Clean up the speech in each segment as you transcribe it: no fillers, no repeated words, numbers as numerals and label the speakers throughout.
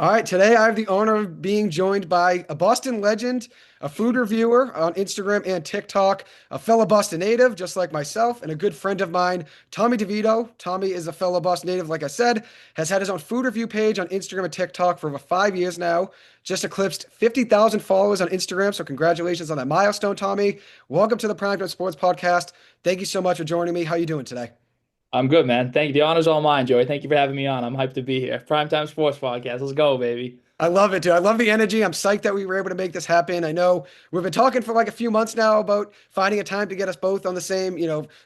Speaker 1: All right, today I have the honor of being joined by a Boston legend, a food reviewer on Instagram and TikTok, a fellow Boston native, just like myself, and a good friend of mine, Tommy DeVito. Tommy is a fellow Boston native, like I said, has had his own food review page on Instagram and TikTok for over 5 years now. Just eclipsed 50,000 followers on Instagram, so congratulations on that milestone, Tommy. Welcome to the Primetime Sports Podcast. Thank you so much for joining me. How you doing today?
Speaker 2: I'm good, man. Thank you. The honor's all mine, Joey. Thank you for having me on. I'm hyped to be here. Primetime Sports Podcast. Let's go, baby.
Speaker 1: I love it, dude. I love the energy. I'm psyched that we were able to make this happen. I know we've been talking for like a few months now about finding a time to get us both on the same,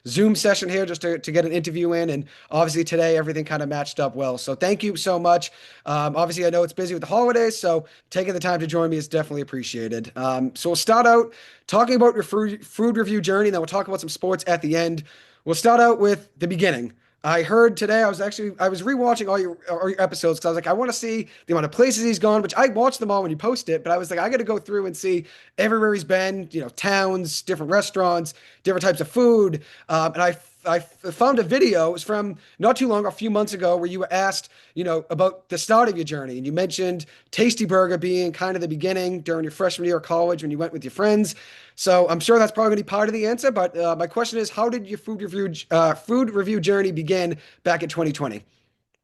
Speaker 1: Zoom session here just to get an interview in. And obviously today everything kind of matched up well. So thank you so much. Obviously, I know it's busy with the holidays, so taking the time to join me is definitely appreciated. So we'll start out talking about your food review journey, and then we'll talk about some sports at the end. We'll start out with the beginning. I heard today I was rewatching all your episodes because I was like I want to see the amount of places he's gone, which I watched them all when you post it, but I was like I got to go through and see everywhere he's been, towns, different restaurants, different types of food. And I found a video. It was from not too long, a few months ago, where you were asked, about the start of your journey, and you mentioned Tasty Burger being kind of the beginning during your freshman year of college when you went with your friends. So I'm sure that's probably going to be part of the answer. But my question is, how did your food review journey begin back in 2020?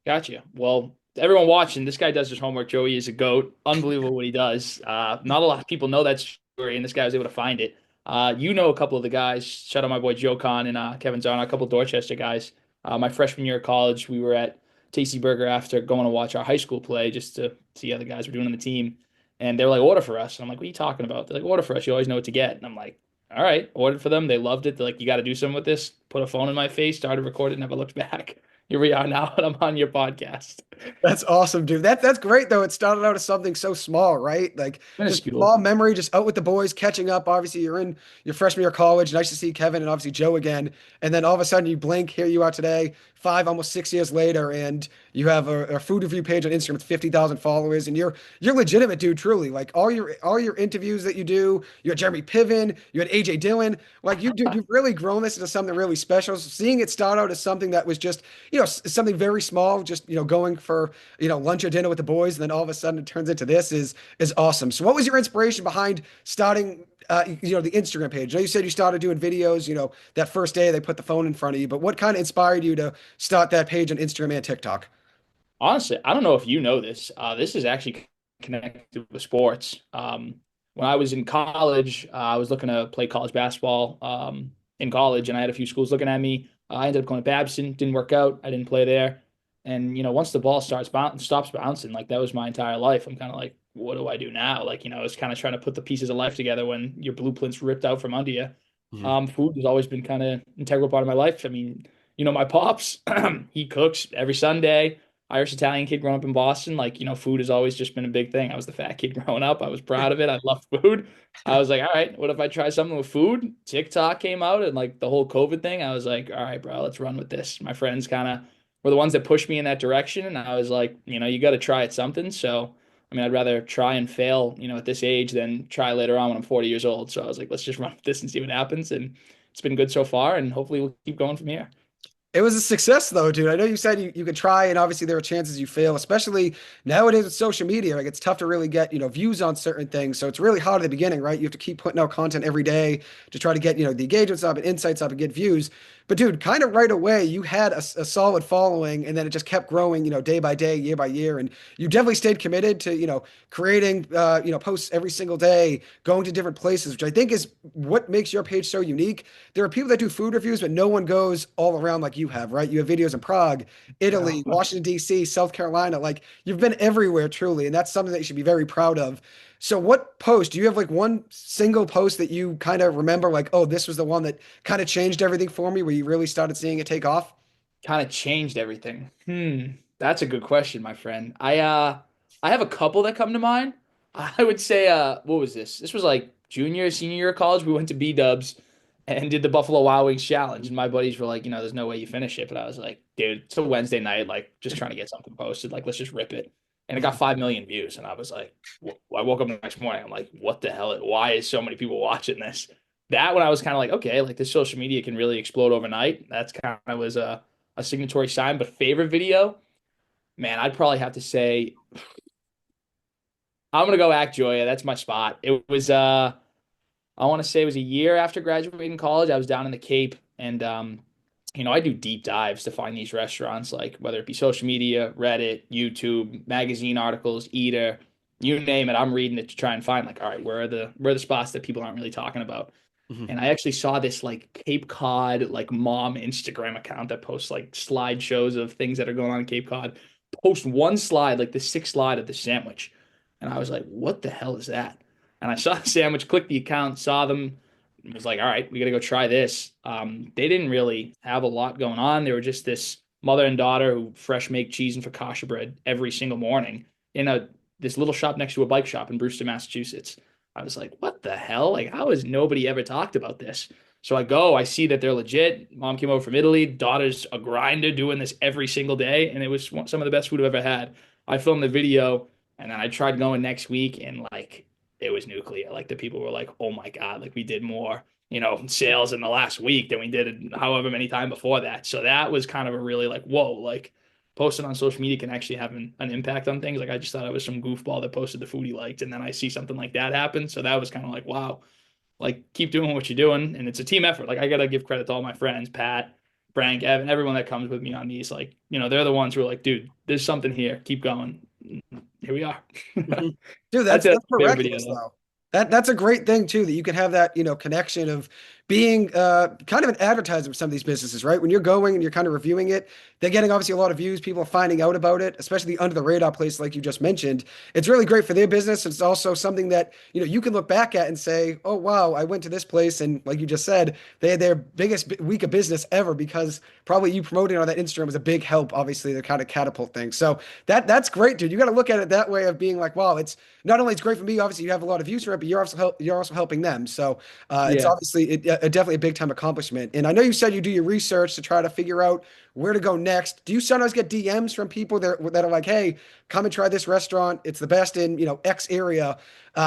Speaker 2: Gotcha. Well, everyone watching, this guy does his homework. Joey is a goat. Unbelievable what he does. Not a lot of people know that story, and this guy was able to find it. You know a couple of the guys. Shout out my boy Joe Con and Kevin Zarn, a couple of Dorchester guys. My freshman year of college, we were at Tasty Burger after going to watch our high school play just to see how the guys were doing on the team. And they were like, order for us. And I'm like, what are you talking about? They're like, order for us. You always know what to get. And I'm like, all right, ordered for them. They loved it. They're like, you got to do something with this. Put a phone in my face, started recording, never looked back. Here we are now, and I'm on your podcast.
Speaker 1: That's awesome, dude. That's great though. It started out as something so small, right? Like just a
Speaker 2: Minuscule.
Speaker 1: small memory, just out with the boys, catching up. Obviously, you're in your freshman year of college. Nice to see Kevin and obviously Joe again. And then all of a sudden, you blink, here you are today, almost 6 years later, and you have a food review page on Instagram with 50,000 followers, and you're legitimate, dude. Truly, like all your interviews that you do, you had Jeremy Piven, you had AJ Dillon, like you've really grown this into something really special. So seeing it start out as something that was just something very small, just going for lunch or dinner with the boys, and then all of a sudden it turns into this is awesome. So what was your inspiration behind starting the Instagram page? I know you said you started doing videos, that first day they put the phone in front of you, but what kind of inspired you to start that page on Instagram and TikTok?
Speaker 2: Honestly, I don't know if you know this. This is actually connected with sports. When I was in college, I was looking to play college basketball in college, and I had a few schools looking at me. I ended up going to Babson, didn't work out. I didn't play there. And once the ball stops bouncing, like that was my entire life. I'm kind of like, what do I do now? Like, I was kind of trying to put the pieces of life together when your blueprint's ripped out from under you.
Speaker 1: Mhm.
Speaker 2: Food has always been kind of integral part of my life. I mean, my pops, he cooks every Sunday. Irish Italian kid growing up in Boston, like, food has always just been a big thing. I was the fat kid growing up. I was proud of it. I loved food. I was like, all right, what if I try something with food? TikTok came out and like the whole COVID thing. I was like, all right, bro, let's run with this. My friends kind of were the ones that pushed me in that direction. And I was like, you got to try at something. So, I mean, I'd rather try and fail, at this age than try later on when I'm 40 years old. So I was like, let's just run with this and see what happens. And it's been good so far. And hopefully we'll keep going from here.
Speaker 1: It was a success though, dude. I know you said you could try, and obviously there are chances you fail, especially nowadays with social media. Like it's tough to really get, views on certain things. So it's really hard at the beginning, right? You have to keep putting out content every day to try to get, the engagements up and insights up and get views. But dude, kind of right away, you had a solid following, and then it just kept growing, day by day, year by year. And you definitely stayed committed to, creating, posts every single day, going to different places, which I think is what makes your page so unique. There are people that do food reviews, but no one goes all around like you have, right? You have videos in Prague,
Speaker 2: Yeah.
Speaker 1: Italy, Washington, D.C., South Carolina. Like you've been everywhere, truly. And that's something that you should be very proud of. So, what post do you have like one single post that you kind of remember, like, oh, this was the one that kind of changed everything for me, where you really started seeing it take off?
Speaker 2: Kind of changed everything. That's a good question, my friend. I have a couple that come to mind. I would say what was this? This was like junior, senior year of college. We went to B Dubs and did the Buffalo Wild Wings challenge. And my buddies were like, there's no way you finish it. But I was like, dude, it's a Wednesday night, like just trying to get something posted. Like, let's just rip it. And it got 5 million views. And I was like, I woke up the next morning. I'm like, what the hell? Why is so many people watching this? That when I was kind of like, okay, like this social media can really explode overnight. That's kind of was a signatory sign. But favorite video, man, I'd probably have to say. I'm gonna go Act Joya. That's my spot. It was I want to say it was a year after graduating college. I was down in the Cape, and I do deep dives to find these restaurants, like whether it be social media, Reddit, YouTube, magazine articles, Eater, you name it. I'm reading it to try and find like, all right, where are the spots that people aren't really talking about?
Speaker 1: Mhm.
Speaker 2: And I actually saw this like Cape Cod like mom Instagram account that posts like slideshows of things that are going on in Cape Cod. Post one slide, like the sixth slide of the sandwich. And I was like, what the hell is that? And I saw the sandwich, clicked the account, saw them, and was like, all right, we got to go try this. They didn't really have a lot going on. They were just this mother and daughter who fresh make cheese and focaccia bread every single morning in a this little shop next to a bike shop in Brewster, Massachusetts. I was like, what the hell? Like, how has nobody ever talked about this? So I go, I see that they're legit. Mom came over from Italy. Daughter's a grinder doing this every single day. And it was some of the best food I've ever had. I filmed the video and then I tried going next week and like it was nuclear. Like the people were like, oh my God, like we did more, sales in the last week than we did however many time before that. So that was kind of a really like, whoa, like posting on social media can actually have an impact on things. Like I just thought I was some goofball that posted the food he liked, and then I see something like that happen. So that was kind of like, wow, like keep doing what you're doing, and it's a team effort. Like I gotta give credit to all my friends, Pat, Frank, Evan, everyone that comes with me on these. Like they're the ones who are like, dude, there's something here. Keep going. Here we are.
Speaker 1: Mhm. Dude,
Speaker 2: That's
Speaker 1: that's
Speaker 2: a favorite video
Speaker 1: miraculous
Speaker 2: though.
Speaker 1: though. That's a great thing too, that you can have that, connection of being kind of an advertiser for some of these businesses, right? When you're going and you're kind of reviewing it, they're getting obviously a lot of views, people are finding out about it, especially the under the radar place like you just mentioned. It's really great for their business. It's also something that, you can look back at and say, "Oh wow, I went to this place and like you just said, they had their biggest week of business ever because probably you promoting on that Instagram was a big help, obviously, to kind of catapult things." So that's great, dude. You got to look at it that way of being like, wow, it's not only it's great for me, obviously you have a lot of views for it, but you're also helping them. So it's
Speaker 2: Yeah.
Speaker 1: obviously definitely a big time accomplishment. And I know you said you do your research to try to figure out where to go next. Do you sometimes get DMs from people that are like, "Hey, come and try this restaurant. It's the best in X area."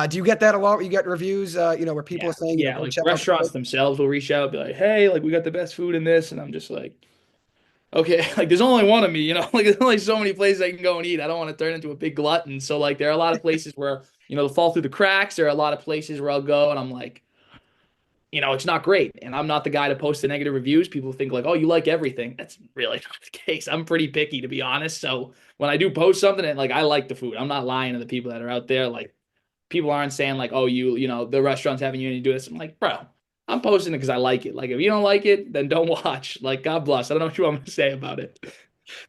Speaker 1: Do you get that a lot? Where you get reviews, where people are
Speaker 2: Yeah.
Speaker 1: saying,
Speaker 2: Yeah.
Speaker 1: go
Speaker 2: Like
Speaker 1: check out the
Speaker 2: restaurants
Speaker 1: place?
Speaker 2: themselves will reach out, be like, hey, like we got the best food in this. And I'm just like, okay, like there's only one of me, like there's only so many places I can go and eat. I don't want to turn into a big glutton. So like there are a lot of places where, they'll fall through the cracks. There are a lot of places where I'll go and I'm like, it's not great. And I'm not the guy to post the negative reviews. People think like, oh, you like everything. That's really not the case. I'm pretty picky to be honest. So when I do post something and like I like the food, I'm not lying to the people that are out there. Like people aren't saying like, oh, the restaurant's having you and you do this. I'm like, bro, I'm posting it because I like it. Like if you don't like it, then don't watch. Like God bless. I don't know what you want me to say about it.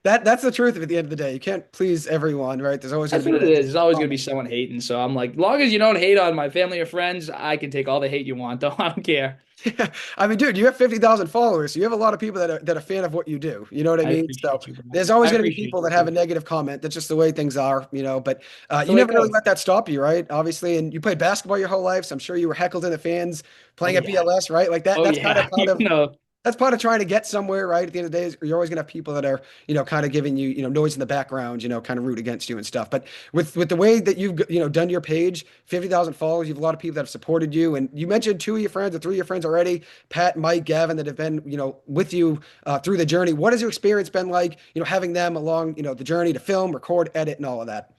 Speaker 1: That's the truth of it at the end of the day. You can't please everyone, right? There's always going
Speaker 2: That's
Speaker 1: to be
Speaker 2: what it
Speaker 1: one
Speaker 2: is. There's always gonna be
Speaker 1: comment.
Speaker 2: someone hating. So I'm like, long as you don't hate on my family or friends, I can take all the hate you want. Though I don't care.
Speaker 1: Yeah. I mean, dude, you have 50,000 followers, so you have a lot of people that are fan of what you do. You know what I
Speaker 2: I
Speaker 1: mean? So
Speaker 2: appreciate you, bro.
Speaker 1: there's always
Speaker 2: I
Speaker 1: going to be
Speaker 2: appreciate
Speaker 1: people
Speaker 2: you
Speaker 1: that have a
Speaker 2: too.
Speaker 1: negative comment. That's just the way things are. But
Speaker 2: That's the
Speaker 1: you
Speaker 2: way it
Speaker 1: never really
Speaker 2: goes.
Speaker 1: let that stop you, right? Obviously, and you played basketball your whole life, so I'm sure you were heckled in the fans playing
Speaker 2: Oh
Speaker 1: at
Speaker 2: yeah.
Speaker 1: BLS, right? Like that.
Speaker 2: Oh
Speaker 1: That's kind of
Speaker 2: yeah.
Speaker 1: part of
Speaker 2: know.
Speaker 1: that's part of trying to get somewhere, right? At the end of the day, you're always gonna have people that are, kind of giving you, noise in the background, kind of root against you and stuff. But with the way that you've, done your page, 50,000 followers, you have a lot of people that have supported you. And you mentioned two of your friends or three of your friends already, Pat, Mike, Gavin, that have been, with you through the journey. What has your experience been like, having them along, the journey to film, record, edit, and all of that?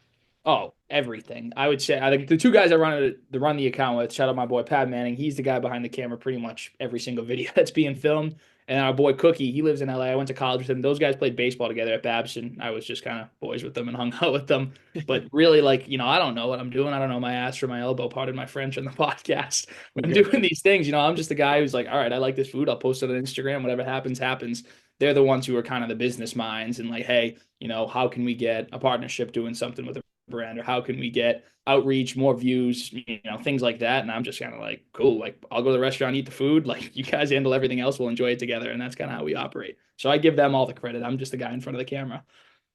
Speaker 2: Oh, everything. I would say I think the two guys I run the account with, shout out my boy Pat Manning. He's the guy behind the camera pretty much every single video that's being filmed. And our boy Cookie, he lives in LA. I went to college with him. Those guys played baseball together at Babson. I was just kind of boys with them and hung out with them. But really, like, I don't know what I'm doing. I don't know my ass from my elbow. Pardon my French on the podcast. When I'm
Speaker 1: Good.
Speaker 2: doing these things, I'm just the guy who's like, all right, I like this food. I'll post it on Instagram. Whatever happens, happens. They're the ones who are kind of the business minds and like, hey, how can we get a partnership doing something with a brand, or how can we get outreach, more views, things like that. And I'm just kind of like, cool, like I'll go to the restaurant, eat the food, like you guys handle everything else, we'll enjoy it together. And that's kind of how we operate. So I give them all the credit. I'm just the guy in front of the camera.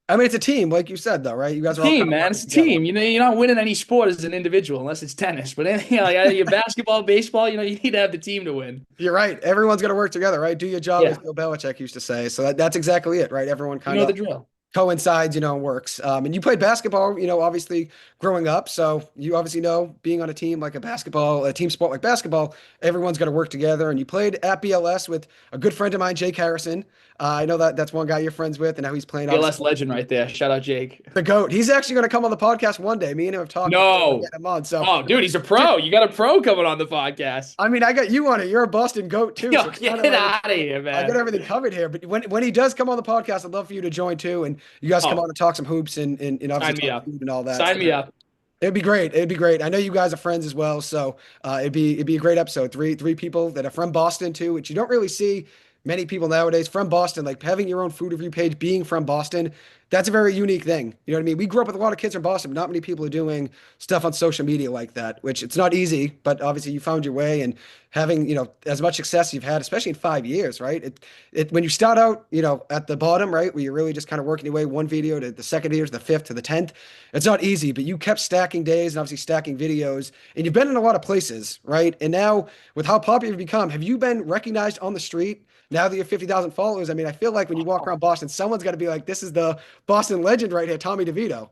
Speaker 1: I mean, it's a team, like you said, though, right? You guys
Speaker 2: It's a
Speaker 1: are all
Speaker 2: team,
Speaker 1: kind of
Speaker 2: man.
Speaker 1: working
Speaker 2: It's a
Speaker 1: together.
Speaker 2: team. You're not winning any sport as an individual unless it's tennis. But anything like your basketball, baseball, you need to have the team to win.
Speaker 1: You're right. Everyone's got to work together, right? Do your job, as
Speaker 2: Yeah,
Speaker 1: Bill Belichick used to say. So that's exactly it, right? Everyone
Speaker 2: you
Speaker 1: kind
Speaker 2: know
Speaker 1: of
Speaker 2: the drill.
Speaker 1: coincides, and works. And you played basketball, obviously growing up. So you obviously know being on a team like a team sport like basketball, everyone's got to work together. And you played at BLS with a good friend of mine, Jake Harrison. I know that that's one guy you're friends with, and now he's playing obviously
Speaker 2: BLS legend right there. Shout out Jake.
Speaker 1: the GOAT. He's actually going to come on the podcast one day. Me and him have talked before we
Speaker 2: No.
Speaker 1: get him on. So,
Speaker 2: Oh, dude, he's a
Speaker 1: dude,
Speaker 2: pro. You got a pro coming on the podcast.
Speaker 1: I mean, I got you on it. You're a Boston GOAT too.
Speaker 2: Yo,
Speaker 1: So it's kind
Speaker 2: get
Speaker 1: of like
Speaker 2: out of here,
Speaker 1: I got
Speaker 2: man.
Speaker 1: everything covered here. But when he does come on the podcast, I'd love for you to join too. And you guys come on
Speaker 2: Oh,
Speaker 1: and talk some hoops and obviously
Speaker 2: sign me
Speaker 1: talk
Speaker 2: up.
Speaker 1: food and all that.
Speaker 2: Sign
Speaker 1: So
Speaker 2: me up.
Speaker 1: it'd be great. It'd be great. I know you guys are friends as well, so it'd be a great episode. Three people that are from Boston too, which you don't really see many people nowadays from Boston. Like having your own food review page, being from Boston, that's a very unique thing. You know what I mean? We grew up with a lot of kids from Boston, but not many people are doing stuff on social media like that. Which it's not easy, but obviously you found your way and having as much success you've had, especially in 5 years, right? It when you start out at the bottom, right, where you're really just kind of working your way one video to the second video to the fifth to the 10th. It's not easy, but you kept stacking days and obviously stacking videos, and you've been in a lot of places, right? And now with how popular you've become, have you been recognized on the street? Now that you have 50,000 followers, I mean, I feel like when you walk around Boston, someone's got to be like, this is the Boston legend right here, Tommy DeVito.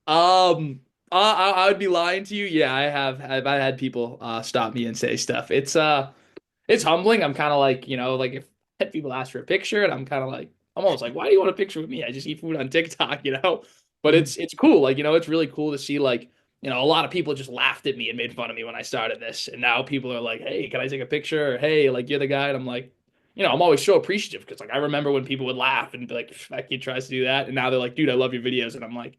Speaker 2: I would be lying to you. Yeah, I had people stop me and say stuff. It's humbling. I'm kind of like, like if people ask for a picture and I'm kind of like, I'm almost like, why do you want a picture with me? I just eat food on TikTok. But
Speaker 1: Mhm.
Speaker 2: it's cool. Like, it's really cool to see like, a lot of people just laughed at me and made fun of me when I started this. And now people are like, hey, can I take a picture? Or hey, like you're the guy. And I'm like, I'm always so appreciative because like I remember when people would laugh and be like, that kid tries to do that. And now they're like, dude, I love your videos. And I'm like,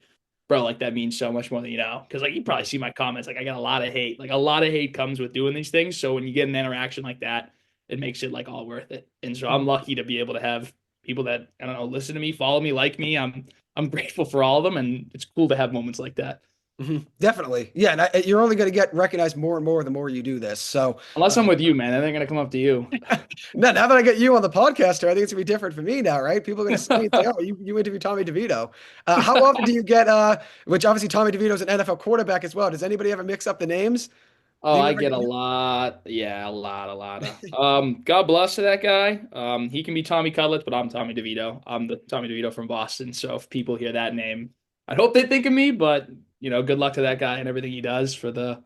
Speaker 2: bro, like that means so much more than you know. Because like you probably see my comments, like I got a lot of hate. Like a lot of hate comes with doing these things. So when you get an interaction like that, it makes it like all worth it. And so I'm lucky to be able to have people that I don't know listen to me, follow me, like me. I'm grateful for all of them, and it's cool to have moments like that.
Speaker 1: Definitely. Yeah. And you're only going to get recognized more and more the more you do this. So,
Speaker 2: Unless I'm with you, man, then they're gonna come up to you.
Speaker 1: now that I get you on the podcast here, I think it's gonna be different for me now, right? People are gonna see me and say, "Oh, you interview Tommy DeVito." How often do you get? Which obviously Tommy DeVito's an NFL quarterback as well. Does anybody ever mix up the names? Do
Speaker 2: Oh,
Speaker 1: you
Speaker 2: I
Speaker 1: ever
Speaker 2: get a
Speaker 1: get?
Speaker 2: lot. Yeah, a lot of. God bless to that guy. He can be Tommy Cutlets, but I'm Tommy DeVito. I'm the Tommy DeVito from Boston. So if people hear that name, I hope they think of me, but good luck to that guy and everything he does for the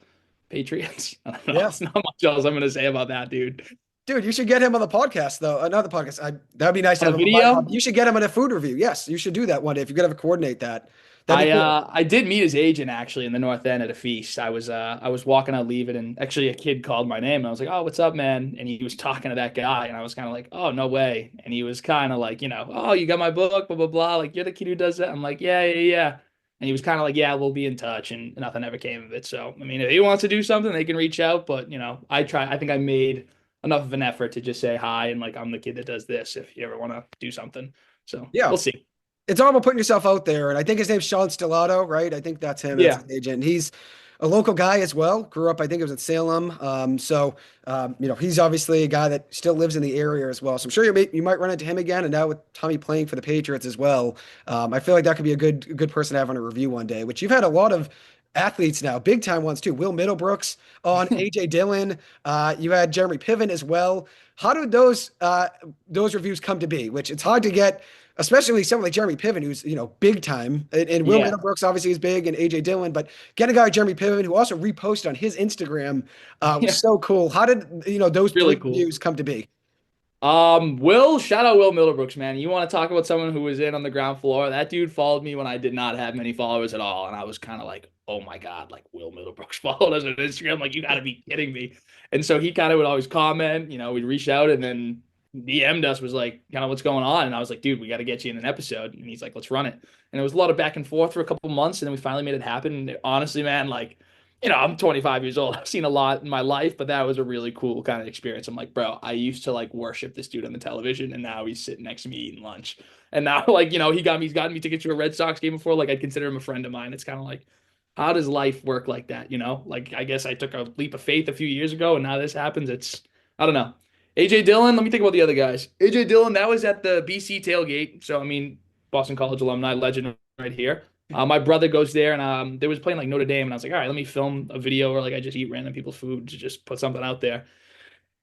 Speaker 2: Patriots. I don't know.
Speaker 1: Yeah,
Speaker 2: It's not much else I'm gonna say about that, dude.
Speaker 1: dude, you should get him on the podcast though. Another podcast. That'd be nice to
Speaker 2: On a
Speaker 1: have him on my pod.
Speaker 2: video,
Speaker 1: You should get him on a food review. Yes, you should do that one day if you could ever coordinate that. That'd be cool.
Speaker 2: I did meet his agent actually in the North End at a feast. I was walking out leaving and actually a kid called my name and I was like, "Oh, what's up, man?" And he was talking to that guy and I was kind of like, "Oh, no way." And he was kind of like, "Oh, you got my book, blah blah blah. Like you're the kid who does that." I'm like, "Yeah, yeah, yeah." And he was kind of like, "Yeah, we'll be in touch." And nothing ever came of it. So, I mean, if he wants to do something, they can reach out, but I think I made enough of an effort to just say hi and like I'm the kid that does this if you ever want to do something. So,
Speaker 1: Yeah.
Speaker 2: we'll see.
Speaker 1: It's all about putting yourself out there. And I think his name's Sean Stellato, right? I think that's him. That's
Speaker 2: Yeah.
Speaker 1: his agent. He's a local guy as well. Grew up, I think it was in Salem. He's obviously a guy that still lives in the area as well. So I'm sure you might run into him again. And now with Tommy playing for the Patriots as well, I feel like that could be a good person to have on a review one day. Which you've had a lot of athletes now, big time ones too. Will Middlebrooks on AJ Dillon. You had Jeremy Piven as well. How did those reviews come to be? Which it's hard to get, especially someone like Jeremy Piven, who's big time, and Will
Speaker 2: Yeah.
Speaker 1: Middlebrooks obviously is big, and AJ Dillon, but get a guy like Jeremy Piven who also reposted on his Instagram was
Speaker 2: Yeah.
Speaker 1: so cool. How did those
Speaker 2: Really
Speaker 1: three
Speaker 2: cool.
Speaker 1: reviews come to be?
Speaker 2: Shout out Will Middlebrooks, man. You want to talk about someone who was in on the ground floor? That dude followed me when I did not have many followers at all. And I was kind of like, oh my God, like Will Middlebrooks followed us on Instagram. Like, you got to be kidding me. And so he kind of would always comment, we'd reach out and then DM'd us, was like, kind of what's going on. And I was like, dude, we got to get you in an episode. And he's like, let's run it. And it was a lot of back and forth for a couple months. And then we finally made it happen. And honestly, man, like, I'm 25 years old. I've seen a lot in my life, but that was a really cool kind of experience. I'm like, bro, I used to like worship this dude on the television, and now he's sitting next to me eating lunch. And now, like, he's gotten me tickets to a Red Sox game before. Like, I'd consider him a friend of mine. It's kind of like, how does life work like that? Like, I guess I took a leap of faith a few years ago, and now this happens. I don't know. AJ Dillon, let me think about the other guys. AJ Dillon, that was at the BC tailgate. So, I mean, Boston College alumni legend right here. My brother goes there, and they was playing like Notre Dame, and I was like, all right, let me film a video where like I just eat random people's food to just put something out there.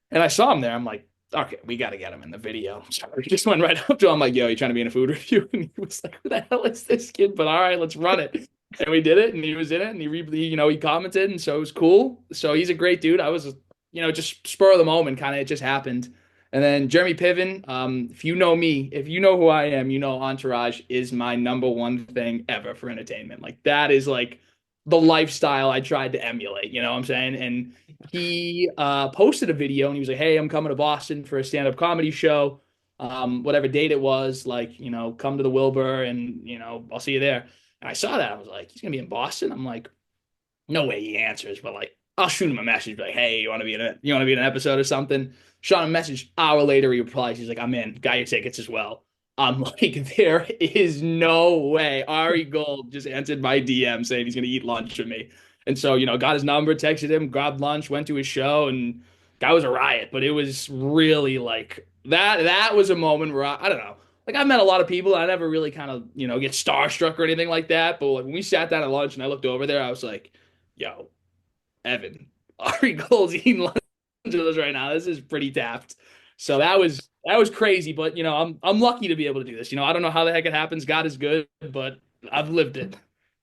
Speaker 2: And I saw him there. I'm like, okay, we got to get him in the video. So we just went right up to him, like, yo, you trying to be in a food review? And he was like, who the hell is this kid? But all right, let's run it. And we did it, and he was in it, and he commented, and so it was cool. So he's a great dude. I was, just spur of the moment, kind of, it just happened. And then Jeremy Piven, if you know me, if you know who I am, you know Entourage is my number one thing ever for entertainment. Like that is like the lifestyle I tried to emulate, you know what I'm saying? And he posted a video and he was like, "Hey, I'm coming to Boston for a stand-up comedy show. Whatever date it was, like, come to the Wilbur and, I'll see you there." And I saw that. I was like, he's gonna be in Boston. I'm like, no way he answers, but like, I'll shoot him a message, be like, "Hey, you want to be in an episode or something?" Shot him a message. Hour later, he replies. He's like, "I'm in. Got your tickets as well." I'm like, there is no way. Ari Gold just answered my DM saying he's gonna eat lunch with me. And so, got his number, texted him, grabbed lunch, went to his show, and guy was a riot. But it was really like that was a moment where I don't know. Like I've met a lot of people. I never really kind of, get starstruck or anything like that. But like when we sat down at lunch and I looked over there, I was like, yo, Evan, Ari Gold's eating lunch with us right now. This is pretty tapped. So that was crazy, but I'm lucky to be able to do this. I don't know how the heck it happens. God is good, but I've lived it.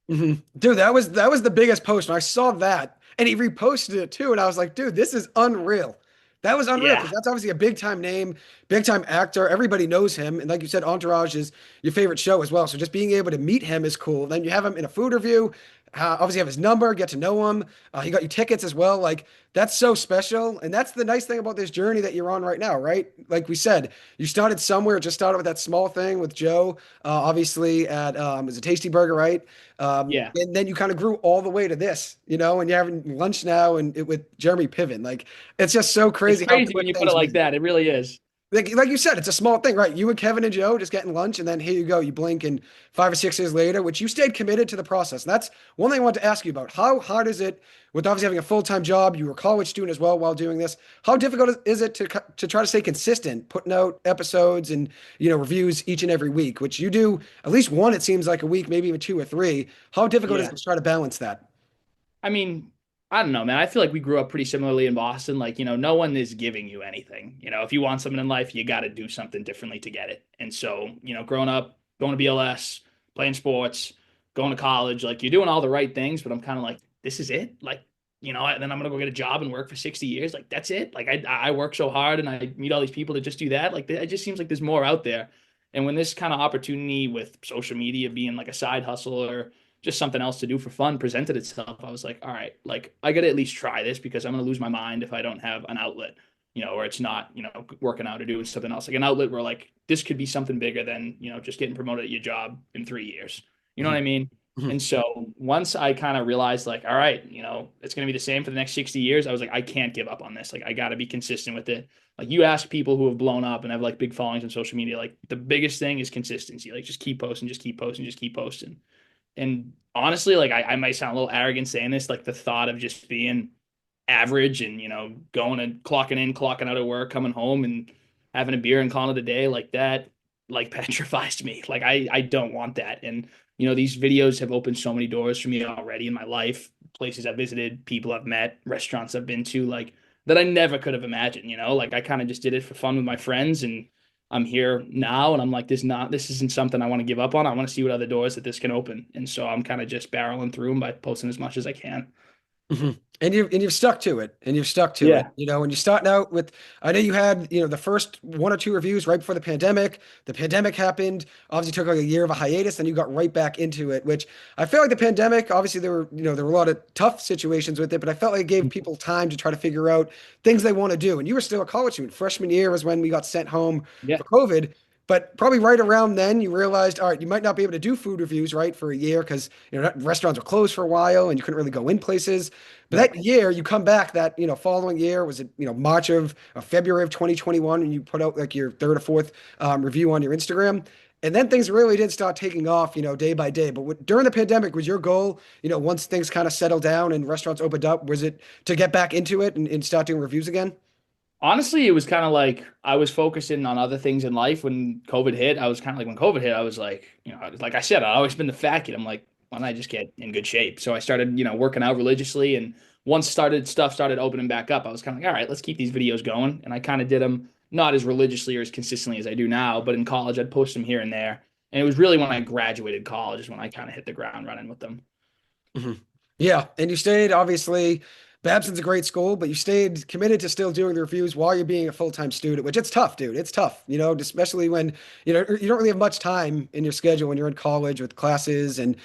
Speaker 1: Dude, that was the biggest post. And I saw that and he reposted it too. And I was like, dude, this is unreal. That was unreal because
Speaker 2: Yeah.
Speaker 1: that's obviously a big time name, big time actor. Everybody knows him. And like you said, Entourage is your favorite show as well. So just being able to meet him is cool. Then you have him in a food review. Obviously, have his number, get to know him. He got you tickets as well. Like, that's so special. And that's the nice thing about this journey that you're on right now, right? Like we said, you started somewhere, just started with that small thing with Joe, obviously at, it was a Tasty Burger, right?
Speaker 2: Yeah.
Speaker 1: And then you kind of grew all the way to this, and you're having lunch now and with Jeremy Piven. Like, it's just so
Speaker 2: It's
Speaker 1: crazy how
Speaker 2: crazy when
Speaker 1: quick
Speaker 2: you put it
Speaker 1: things
Speaker 2: like
Speaker 1: move.
Speaker 2: that. It really is.
Speaker 1: Like you said, it's a small thing, right? You and Kevin and Joe just getting lunch, and then here you go. You blink, and 5 or 6 years later, which you stayed committed to the process. And that's one thing I wanted to ask you about. How hard is it with obviously having a full-time job? You were a college student as well while doing this. How difficult is it to try to stay consistent, putting out episodes and reviews each and every week, which you do at least one, it seems like a week, maybe even two or three. How difficult is
Speaker 2: Yeah.
Speaker 1: it to try to balance that?
Speaker 2: I mean, I don't know, man. I feel like we grew up pretty similarly in Boston. Like, no one is giving you anything. If you want something in life, you got to do something differently to get it. And so, growing up, going to BLS, playing sports, going to college, like you're doing all the right things, but I'm kind of like, this is it. Like, and then I'm gonna go get a job and work for 60 years. Like, that's it. Like, I work so hard and I meet all these people to just do that. Like, it just seems like there's more out there. And when this kind of opportunity with social media being like a side hustle or just something else to do for fun presented itself, I was like, all right, like I got to at least try this because I'm going to lose my mind if I don't have an outlet, where it's not, working out or doing something else, like an outlet where like this could be something bigger than, just getting promoted at your job in 3 years. You know what I mean?
Speaker 1: Mhm.
Speaker 2: And so once I kind of realized like, all right, it's going to be the same for the next 60 years, I was like, I can't give up on this. Like, I got to be consistent with it. Like you ask people who have blown up and have like big followings on social media, like the biggest thing is consistency. Like just keep posting, just keep posting, just keep posting. And honestly, like I might sound a little arrogant saying this, like the thought of just being average and going and clocking in, clocking out of work, coming home and having a beer and calling it a day like that, like petrifies me. Like I don't want that. And these videos have opened so many doors for me already in my life, places I've visited, people I've met, restaurants I've been to, like that I never could have imagined. Like I kind of just did it for fun with my friends and I'm here now and I'm like, this isn't something I want to give up on. I want to see what other doors that this can open. And so I'm kind of just barreling through them by posting as much as I can.
Speaker 1: Mhm. And you've stuck to it, and you've stuck to it.
Speaker 2: Yeah.
Speaker 1: When you're starting out with, I know you had, the first one or two reviews right before the pandemic. The pandemic happened. Obviously, took like a year of a hiatus, then you got right back into it. Which I feel like the pandemic. Obviously, there were a lot of tough situations with it, but I felt like it gave people time to try to figure out things they want to do. And you were still a college student. Freshman year was when we got sent home
Speaker 2: Yeah.
Speaker 1: for COVID. But probably right around then, you realized, all right, you might not be able to do food reviews, right, for a year because restaurants were closed for a while and you couldn't really go in places. But
Speaker 2: Right.
Speaker 1: that year, you come back that following year was it March of February of 2021, and you put out like your third or fourth review on your Instagram, and then things really did start taking off, day by day. But during the pandemic, was your goal, once things kind of settled down and restaurants opened up, was it to get back into it and start doing reviews again?
Speaker 2: Honestly, it was kind of like I was focusing on other things in life when COVID hit. I was kind of like when COVID hit, I was like, like I said, I've always been the fat kid. I'm like, why don't I just get in good shape? So I started, working out religiously. And once stuff started opening back up, I was kind of like, all right, let's keep these videos going. And I kind of did them. not as religiously or as consistently as I do now, but in college I'd post them here and there. And it was really when I graduated college is when I kind of hit the ground running with them.
Speaker 1: Mhm. Yeah, and you stayed obviously. Babson's a great school, but you stayed committed to still doing the reviews while you're being a full-time student, which it's tough, dude. It's tough, especially when you don't really have much time in your schedule when you're in college with classes and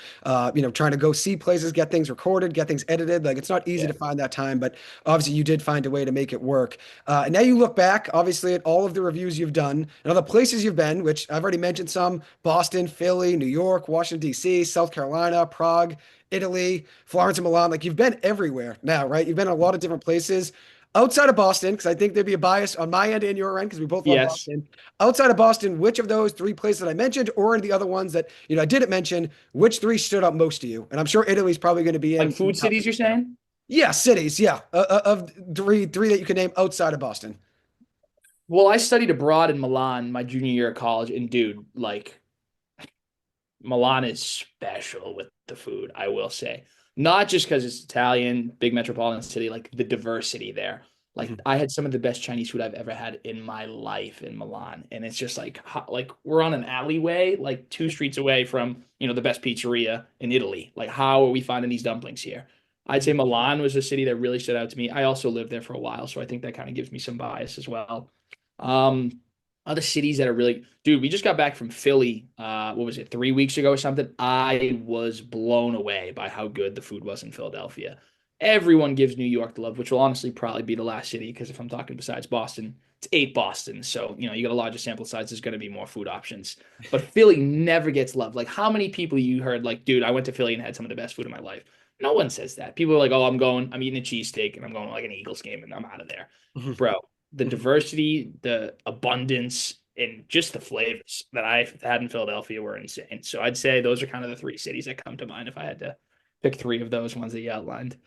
Speaker 1: trying to go see places, get things recorded, get things edited. Like it's not easy
Speaker 2: Yeah.
Speaker 1: to find that time, but obviously you did find a way to make it work. And now you look back, obviously, at all of the reviews you've done and all the places you've been, which I've already mentioned some: Boston, Philly, New York, Washington, D.C., South Carolina, Prague, Italy, Florence and Milan. Like you've been everywhere now, right? You've been in a lot of different places outside of Boston, because I think there'd be a bias on my end and your end because we both love
Speaker 2: Yes.
Speaker 1: Boston. Outside of Boston, which of those three places that I mentioned, or in the other ones that I didn't mention, which three stood out most to you? And I'm sure Italy's probably going to be
Speaker 2: Like
Speaker 1: in the
Speaker 2: food
Speaker 1: top
Speaker 2: cities,
Speaker 1: three
Speaker 2: you're
Speaker 1: as well.
Speaker 2: saying?
Speaker 1: Yeah, cities. Yeah, of three that you can name outside of Boston.
Speaker 2: Well, I studied abroad in Milan my junior year of college, and dude, like Milan is special with the food, I will say. Not just because it's Italian, big metropolitan city, like the diversity there. Like
Speaker 1: Mhm.
Speaker 2: I had some of the best Chinese food I've ever had in my life in Milan, and it's just like we're on an alleyway, like 2 streets away from the best pizzeria in Italy. Like how are we finding these dumplings here? I'd say Milan was a city that really stood out to me. I also lived there for a while, so I think that kind of gives me some bias as well. Um, Other cities that are really, dude, we just got back from Philly. What was it, 3 weeks ago or something? I was blown away by how good the food was in Philadelphia. Everyone gives New York the love, which will honestly probably be the last city because if I'm talking besides Boston, it's 8 Boston. So, you got a larger sample size, there's going to be more food options. But Philly never gets loved. Like, how many people you heard, like, dude, I went to Philly and had some of the best food in my life? No one says that. People are like, oh, I'm eating a cheesesteak and I'm going to like an Eagles game and I'm out of there.
Speaker 1: Mhm.
Speaker 2: Bro, the
Speaker 1: Mhm.
Speaker 2: diversity, the abundance, and just the flavors that I've had in Philadelphia were insane. So I'd say those are kind of the three cities that come to mind if I had to pick three of those ones that you outlined.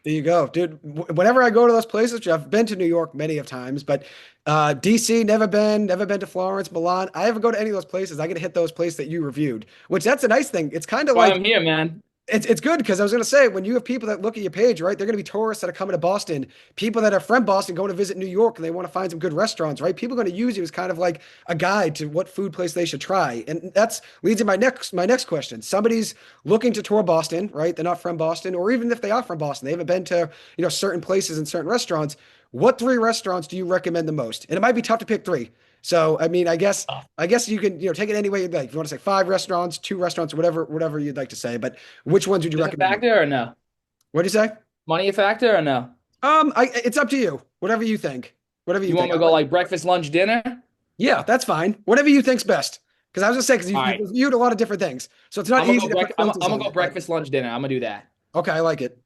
Speaker 1: There you go, dude. Whenever I go to those places, which I've been to New York many of times, but DC, never been to Florence, Milan. I ever go to any of those places, I get to hit those places that you reviewed, which that's a nice thing. It's kind of
Speaker 2: Why
Speaker 1: like
Speaker 2: I'm here, man.
Speaker 1: it's good because I was going to say when you have people that look at your page, right? They're going to be tourists that are coming to Boston, people that are from Boston going to visit New York and they want to find some good restaurants, right? People are going to use you as kind of like a guide to what food place they should try. And that's leads to my next question. Somebody's looking to tour Boston, right? They're not from Boston, or even if they are from Boston, they haven't been to, certain places and certain restaurants. What three restaurants do you recommend the most? And it might be tough to pick three. So, I mean, I guess you can, take it any way you'd like. If you want to say five restaurants, two restaurants, whatever you'd like to say, but which ones would you
Speaker 2: Is it a
Speaker 1: recommend?
Speaker 2: factor or no?
Speaker 1: What do you say?
Speaker 2: Money a factor or no?
Speaker 1: It's up to you. Whatever you think. Whatever you
Speaker 2: You want
Speaker 1: think.
Speaker 2: me to go like breakfast, lunch, dinner?
Speaker 1: Yeah, that's fine. Whatever you think's best. Because I was just saying, because
Speaker 2: All
Speaker 1: you've
Speaker 2: right.
Speaker 1: reviewed a lot of different things, so it's not
Speaker 2: I'm gonna
Speaker 1: easy
Speaker 2: go
Speaker 1: to put
Speaker 2: I'm
Speaker 1: filters
Speaker 2: gonna
Speaker 1: on
Speaker 2: go
Speaker 1: it. But
Speaker 2: breakfast, lunch, dinner. I'm gonna do that.
Speaker 1: okay, I like it.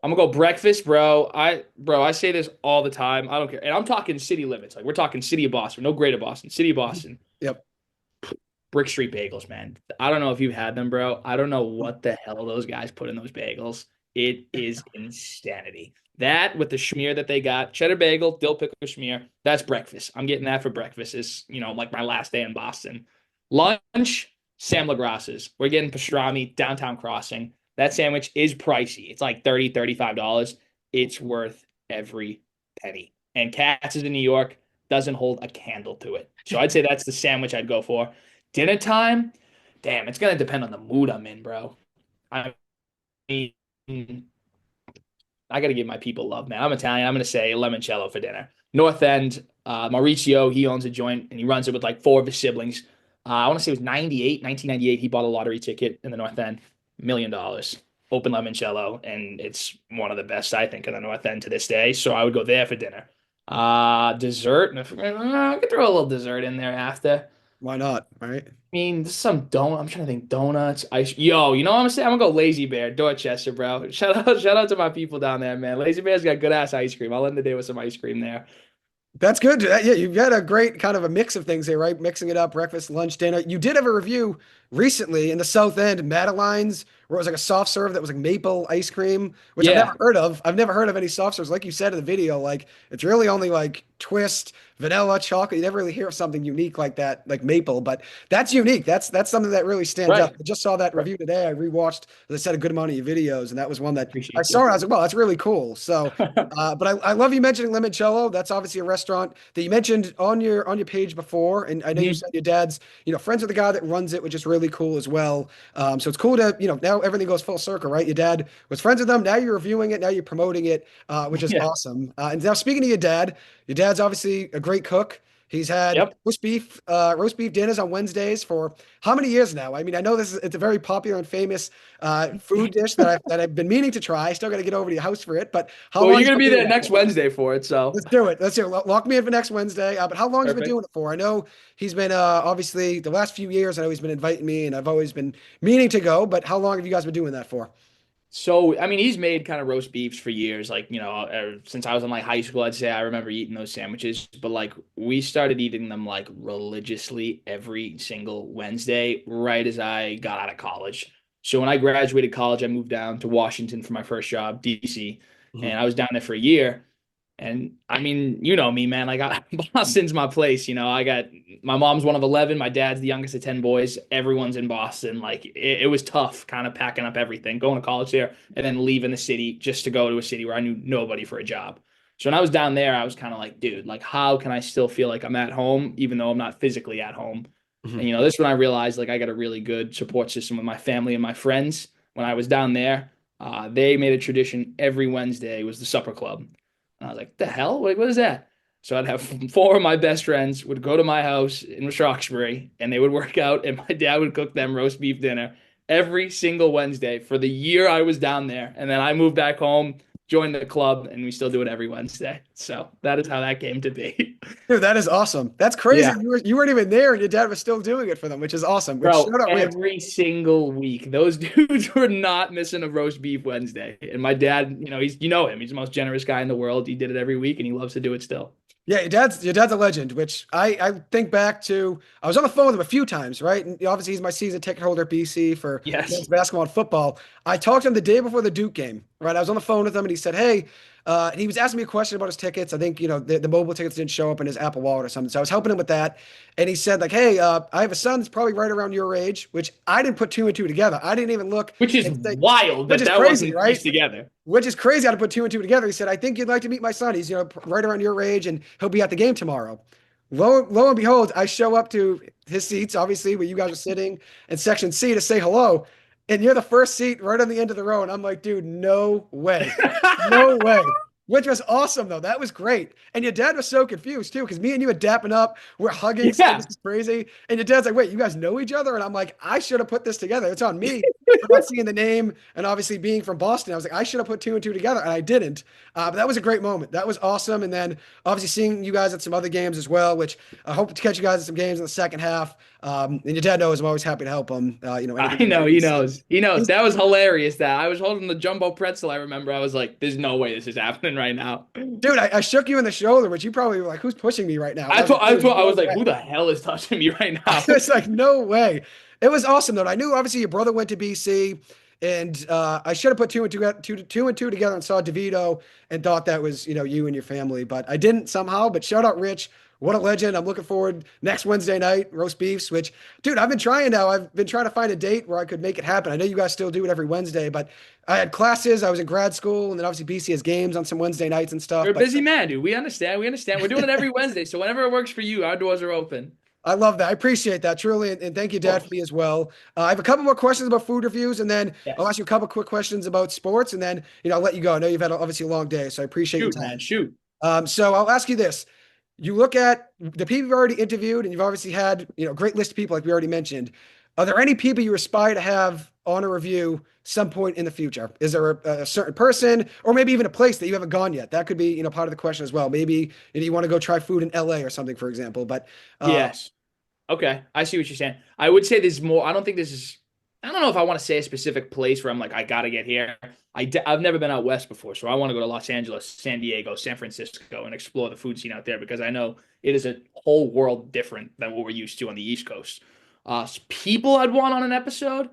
Speaker 2: I'm gonna go breakfast, bro. I say this all the time. I don't care. And I'm talking city limits. Like we're talking city of Boston, no greater Boston, city of Boston.
Speaker 1: Yep.
Speaker 2: Brick Street bagels, man. I don't know if you've had them, bro. I don't know what the hell those guys put in those bagels. It is insanity. That with the schmear that they got, cheddar bagel, dill pickle schmear, that's breakfast. I'm getting that for breakfast. It's, like my last day in Boston. Lunch, Sam LaGrasse's. We're getting pastrami, downtown crossing. That sandwich is pricey. It's like $30, $35. It's worth every penny. And Katz's in New York doesn't hold a candle to it. So I'd say that's the sandwich I'd go for. Dinner time, damn, it's gonna depend on the mood I'm in, bro. I mean, I gotta give my people love, man. I'm Italian. I'm gonna say limoncello for dinner. North End, Mauricio, he owns a joint and he runs it with like four of his siblings. I want to say it was 1998. He bought a lottery ticket in the North End, $1 million. Open limoncello, and it's one of the best I think in the North End to this day. So I would go there for dinner. Dessert, I could throw a little dessert in there after.
Speaker 1: Why not? Right.
Speaker 2: Mean, some donut. I'm trying to think donuts. Ice. Yo, you know what I'm gonna say? I'm gonna go Lazy Bear, Dorchester, bro. Shout out to my people down there, man. Lazy Bear's got good ass ice cream. I'll end the day with some ice cream there.
Speaker 1: That's good. Yeah, you've got a great kind of a mix of things here, right? Mixing it up, breakfast, lunch, dinner. You did have a review recently in the South End, Madeline's, where it was like a soft serve that was like maple ice cream, which I've never
Speaker 2: Yeah,
Speaker 1: heard of. I've never heard of any soft serves. Like you said in the video, like it's really only like twist, vanilla, chocolate. You never really hear of something unique like that, like maple, but that's unique. That's something that really stands out.
Speaker 2: right.
Speaker 1: I just saw that
Speaker 2: Right.
Speaker 1: review today. I rewatched, as I said, a good amount of your videos, and that was one that I
Speaker 2: Appreciate
Speaker 1: saw
Speaker 2: you.
Speaker 1: it. I was like, well, that's really cool. So, but I love you mentioning Limoncello. That's obviously a restaurant that you mentioned on your page before, and I know you
Speaker 2: Mhm.
Speaker 1: said your dad's friends with the guy that runs it, which is really cool as well. So it's cool to now everything goes full circle, right? Your dad was friends with them. Now you're reviewing it. Now you're promoting it, which is
Speaker 2: Yeah.
Speaker 1: awesome. And now speaking of your dad's obviously a great cook. He's had
Speaker 2: Yep.
Speaker 1: roast beef dinners on Wednesdays for how many years now? I mean, I know it's a very popular and famous food dish that I've been meaning to try. I still got to get over to your house for it, but how
Speaker 2: Well,
Speaker 1: long
Speaker 2: you're
Speaker 1: have you
Speaker 2: gonna be
Speaker 1: been doing
Speaker 2: there
Speaker 1: it
Speaker 2: next
Speaker 1: for?
Speaker 2: Wednesday for it, so
Speaker 1: Let's do it. Let's do it. Lock me in for next Wednesday. But how long have you been
Speaker 2: perfect.
Speaker 1: doing it for? I know he's been obviously the last few years. I know he's been inviting me, and I've always been meaning to go. But how long have you guys been doing that for?
Speaker 2: So, I mean, he's made kind of roast beefs for years. Like, since I was in like high school, I'd say I remember eating those sandwiches. But like, we started eating them like religiously every single Wednesday right as I got out of college. So, when I graduated college, I moved down to Washington for my first job, DC,
Speaker 1: Mhm.
Speaker 2: and I was down there for a year. And I mean, you know me, man. Like Boston's my place. I got my mom's one of 11. My dad's the youngest of 10 boys. Everyone's in Boston. Like it was tough, kind of packing up everything, going to college there, and then leaving the city just to go to a city where I knew nobody for a job. So when I was down there, I was kind of like, dude, like how can I still feel like I'm at home, even though I'm not physically at home? And
Speaker 1: Mhm.
Speaker 2: this is when I realized like I got a really good support system with my family and my friends. When I was down there, they made a tradition every Wednesday was the supper club. And I was like, the hell? What is that? So I'd have four of my best friends would go to my house in Roxbury and they would work out and my dad would cook them roast beef dinner every single Wednesday for the year I was down there. And then I moved back home, joined the club, and we still do it every Wednesday. So that is how that came to be.
Speaker 1: Dude, that is awesome. That's crazy.
Speaker 2: Yeah.
Speaker 1: You weren't even there, and your dad was still doing it for them, which is awesome. Which
Speaker 2: Bro,
Speaker 1: shout out Rich.
Speaker 2: every single week, those dudes were not missing a roast beef Wednesday. And my dad, you know him. He's the most generous guy in the world. He did it every week and he loves to do it still.
Speaker 1: Yeah, your dad's a legend, which I think back to. I was on the phone with him a few times, right? And obviously he's my season ticket holder at BC for
Speaker 2: Yes.
Speaker 1: men's basketball and football. I talked to him the day before the Duke game, right? I was on the phone with him and he said, "Hey," and he was asking me a question about his tickets. I think the mobile tickets didn't show up in his Apple Wallet or something, so I was helping him with that. And he said like, "Hey, I have a son that's probably right around your age," which I didn't put two and two together. I didn't even look
Speaker 2: Which is
Speaker 1: and say,
Speaker 2: wild
Speaker 1: which
Speaker 2: that
Speaker 1: is
Speaker 2: that
Speaker 1: crazy,
Speaker 2: wasn't
Speaker 1: right?
Speaker 2: pieced together.
Speaker 1: Which is crazy how to put two and two together. He said, I think you'd like to meet my son. He's, right around your age and he'll be at the game tomorrow. Lo and behold, I show up to his seats, obviously, where you guys are sitting in section C to say hello. And you're the first seat right on the end of the row. And I'm like, dude, no way. No way. Which was awesome, though. That was great. And your dad was so confused, too, because me and you were dapping up. We're hugging, saying
Speaker 2: Yeah.
Speaker 1: this is crazy. And your dad's like, wait, you guys know each other? And I'm like, I should have put this together. It's on me for not seeing the name and obviously being from Boston. I was like, I should have put two and two together, and I didn't. But that was a great moment. That was awesome. And then obviously seeing you guys at some other games as well, which I hope to catch you guys at some games in the second half. And your dad knows I'm always happy to help him. Anything
Speaker 2: I
Speaker 1: you
Speaker 2: know,
Speaker 1: need.
Speaker 2: he
Speaker 1: So
Speaker 2: knows. He knows.
Speaker 1: he's
Speaker 2: That was hilarious that I was holding the jumbo pretzel. I remember I was like, there's no way this is happening right now.
Speaker 1: dude. I shook you in the shoulder, which you probably were like, "Who's pushing me right now?" And
Speaker 2: I
Speaker 1: I was like,
Speaker 2: thought I
Speaker 1: "Dude,
Speaker 2: thought I
Speaker 1: no
Speaker 2: was like,
Speaker 1: way."
Speaker 2: who the hell is touching me right now?
Speaker 1: It's like no way. It was awesome though. I knew obviously your brother went to BC, and I should have put two and two together and saw DeVito and thought that was you and your family, but I didn't somehow. But shout out Rich, what a legend! I'm looking forward next Wednesday night roast beefs. Which, dude, I've been trying now. I've been trying to find a date where I could make it happen. I know you guys still do it every Wednesday, but I had classes. I was in grad school, and then obviously BC has games on some Wednesday nights and stuff.
Speaker 2: You're a
Speaker 1: But
Speaker 2: busy man, dude. We understand. We understand. We're doing it every Wednesday. So whenever it works for you, our doors are open.
Speaker 1: I love that. I appreciate that truly, and thank you,
Speaker 2: Of
Speaker 1: Dad, for
Speaker 2: course.
Speaker 1: me as well. I have a couple more questions about food reviews, and then I'll
Speaker 2: Yes.
Speaker 1: ask you a couple quick questions about sports, and then I'll let you go. I know you've had obviously a long day, so I appreciate your
Speaker 2: Shoot, man.
Speaker 1: time.
Speaker 2: Shoot.
Speaker 1: So I'll ask you this: you look at the people you've already interviewed, and you've obviously had a great list of people, like we already mentioned. Are there any people you aspire to have on a review some point in the future? Is there a certain person, or maybe even a place that you haven't gone yet? That could be part of the question as well. Maybe you want to go try food in LA or something, for example. But
Speaker 2: Yes. Okay, I see what you're saying. I would say there's more. I don't think this is. I don't know if I want to say a specific place where I'm like, I gotta get here. I've never been out west before, so I want to go to Los Angeles, San Diego, San Francisco, and explore the food scene out there because I know it is a whole world different than what we're used to on the East Coast. People I'd want on an episode.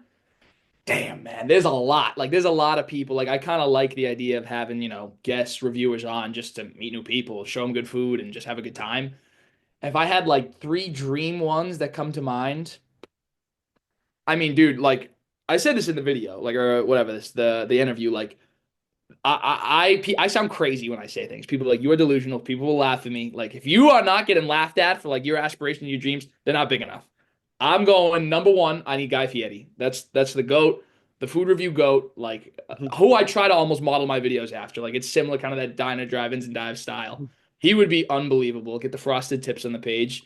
Speaker 2: Damn, man, there's a lot. Like, there's a lot of people. Like, I kind of like the idea of having, guest reviewers on just to meet new people, show them good food, and just have a good time. If I had like three dream ones that come to mind, I mean, dude, like I said this in the video, like or whatever this the interview, like I sound crazy when I say things. People are like, you are delusional. People will laugh at me. Like, if you are not getting laughed at for like your aspirations, your dreams, they're not big enough. I'm going number one. I need Guy Fieri. That's the goat, the food review goat. Like, who I try to almost model my videos after. Like, it's similar, kind of that diner, drive-ins, and dive style. He would be unbelievable. Get the frosted tips on the page.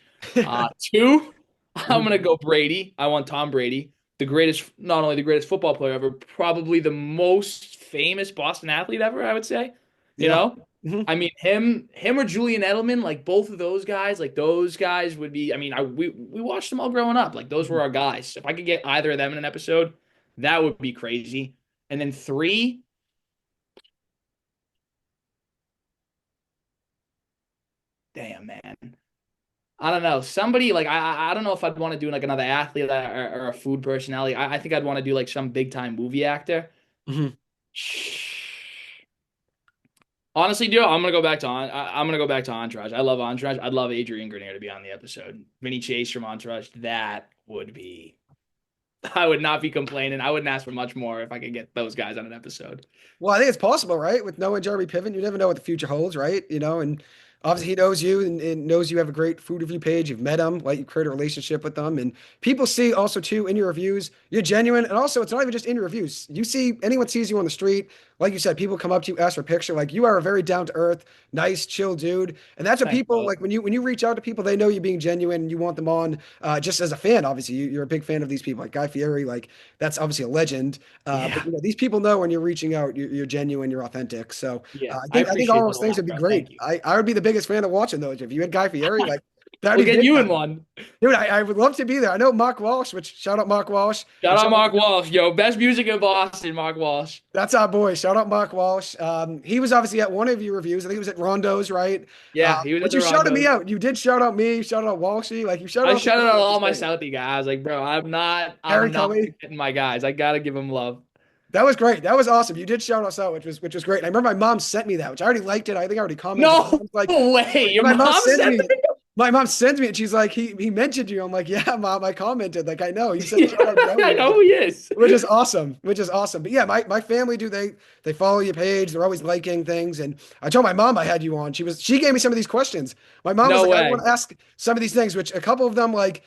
Speaker 2: Two, I'm gonna go Brady. I want Tom Brady, the greatest, not only the greatest football player ever, probably the most famous Boston athlete ever, I would say. You
Speaker 1: Yeah.
Speaker 2: know, I mean, him or Julian Edelman, like both of those guys, like those guys would be. I mean, we watched them all growing up. Like those were our guys. If I could get either of them in an episode, that would be crazy. And then three, damn man, I don't know. Somebody like I don't know if I'd want to do like another athlete or a food personality. I think I'd want to do like some big time movie actor. Honestly, dude, I'm gonna go back to Entourage. I love Entourage. I'd love Adrian Grenier to be on the episode. Vinny Chase from Entourage. That would be. I would not be complaining. I wouldn't ask for much more if I could get those guys on an episode.
Speaker 1: Well, I think it's possible, right? With Noah and Jeremy Piven, you never know what the future holds, right? And obviously he knows you and knows you have a great food review page. You've met them, like you create a relationship with them. And people see also too in your reviews, you're genuine. And also it's not even just in your reviews. You see anyone sees you on the street, like you said, people come up to you, ask for a picture. Like you are a very down to earth, nice, chill dude. And that's what
Speaker 2: Thanks,
Speaker 1: people
Speaker 2: brother.
Speaker 1: like when you reach out to people, they know you're being genuine and you want them on just as a fan. Obviously, you're a big fan of these people, like Guy Fieri, like that's obviously a legend. But
Speaker 2: Yeah,
Speaker 1: these people know when you're reaching out, you're genuine, you're authentic. So
Speaker 2: yeah.
Speaker 1: I
Speaker 2: I
Speaker 1: think all
Speaker 2: appreciate that
Speaker 1: those
Speaker 2: a
Speaker 1: things
Speaker 2: lot,
Speaker 1: would be
Speaker 2: bro.
Speaker 1: great.
Speaker 2: Thank you.
Speaker 1: I would be the biggest fan of watching those. If you had Guy Fieri, like that'd
Speaker 2: We'll
Speaker 1: be
Speaker 2: get
Speaker 1: big
Speaker 2: you in
Speaker 1: time.
Speaker 2: one.
Speaker 1: Dude, I would love to be there. I know Mark Walsh, which shout out Mark Walsh
Speaker 2: Shout
Speaker 1: and
Speaker 2: out
Speaker 1: shout out,
Speaker 2: Mark Walsh, yo, best music in Boston, Mark Walsh.
Speaker 1: that's our boy. Shout out Mark Walsh. He was obviously at one of your reviews. I think he was at Rondo's, right?
Speaker 2: Yeah, he was at
Speaker 1: But
Speaker 2: the
Speaker 1: you shouted me
Speaker 2: Rondos.
Speaker 1: out. You did shout out me. You shouted out Walshy. Like you shouted
Speaker 2: I
Speaker 1: out the
Speaker 2: shouted
Speaker 1: guy,
Speaker 2: out
Speaker 1: which is
Speaker 2: all my
Speaker 1: great.
Speaker 2: Southie guys. I was like, bro,
Speaker 1: Harry
Speaker 2: I'm not
Speaker 1: Kelly.
Speaker 2: forgetting my guys. I gotta give them love.
Speaker 1: That was great. That was awesome. You did shout us out, which was great. And I remember my mom sent me that, which I already liked it. I think I already commented. My
Speaker 2: No
Speaker 1: mom's like,
Speaker 2: way. Your
Speaker 1: my mom
Speaker 2: mom
Speaker 1: sends
Speaker 2: sent
Speaker 1: me it.
Speaker 2: the
Speaker 1: My mom sends me it. She's like, he mentioned you. I'm like, yeah, mom, I commented. Like, I know. You said
Speaker 2: video.
Speaker 1: shout out
Speaker 2: I
Speaker 1: Joey,
Speaker 2: know who he is.
Speaker 1: which is awesome. Which is awesome. But yeah, my family do they follow your page. They're always liking things. And I told my mom I had you on. She gave me some of these questions. My mom was
Speaker 2: No
Speaker 1: like, I want
Speaker 2: way.
Speaker 1: to ask some of these things, which a couple of them like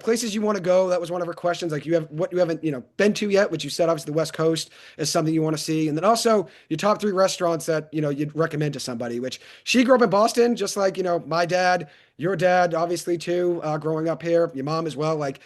Speaker 1: places you want to go. That was one of her questions. Like you have what you haven't, been to yet, which you said obviously the West Coast is something you want to see. And then also your top three restaurants that, you'd recommend to somebody, which she grew up in Boston, just like, my dad, your dad, obviously too, growing up here, your mom as well. Like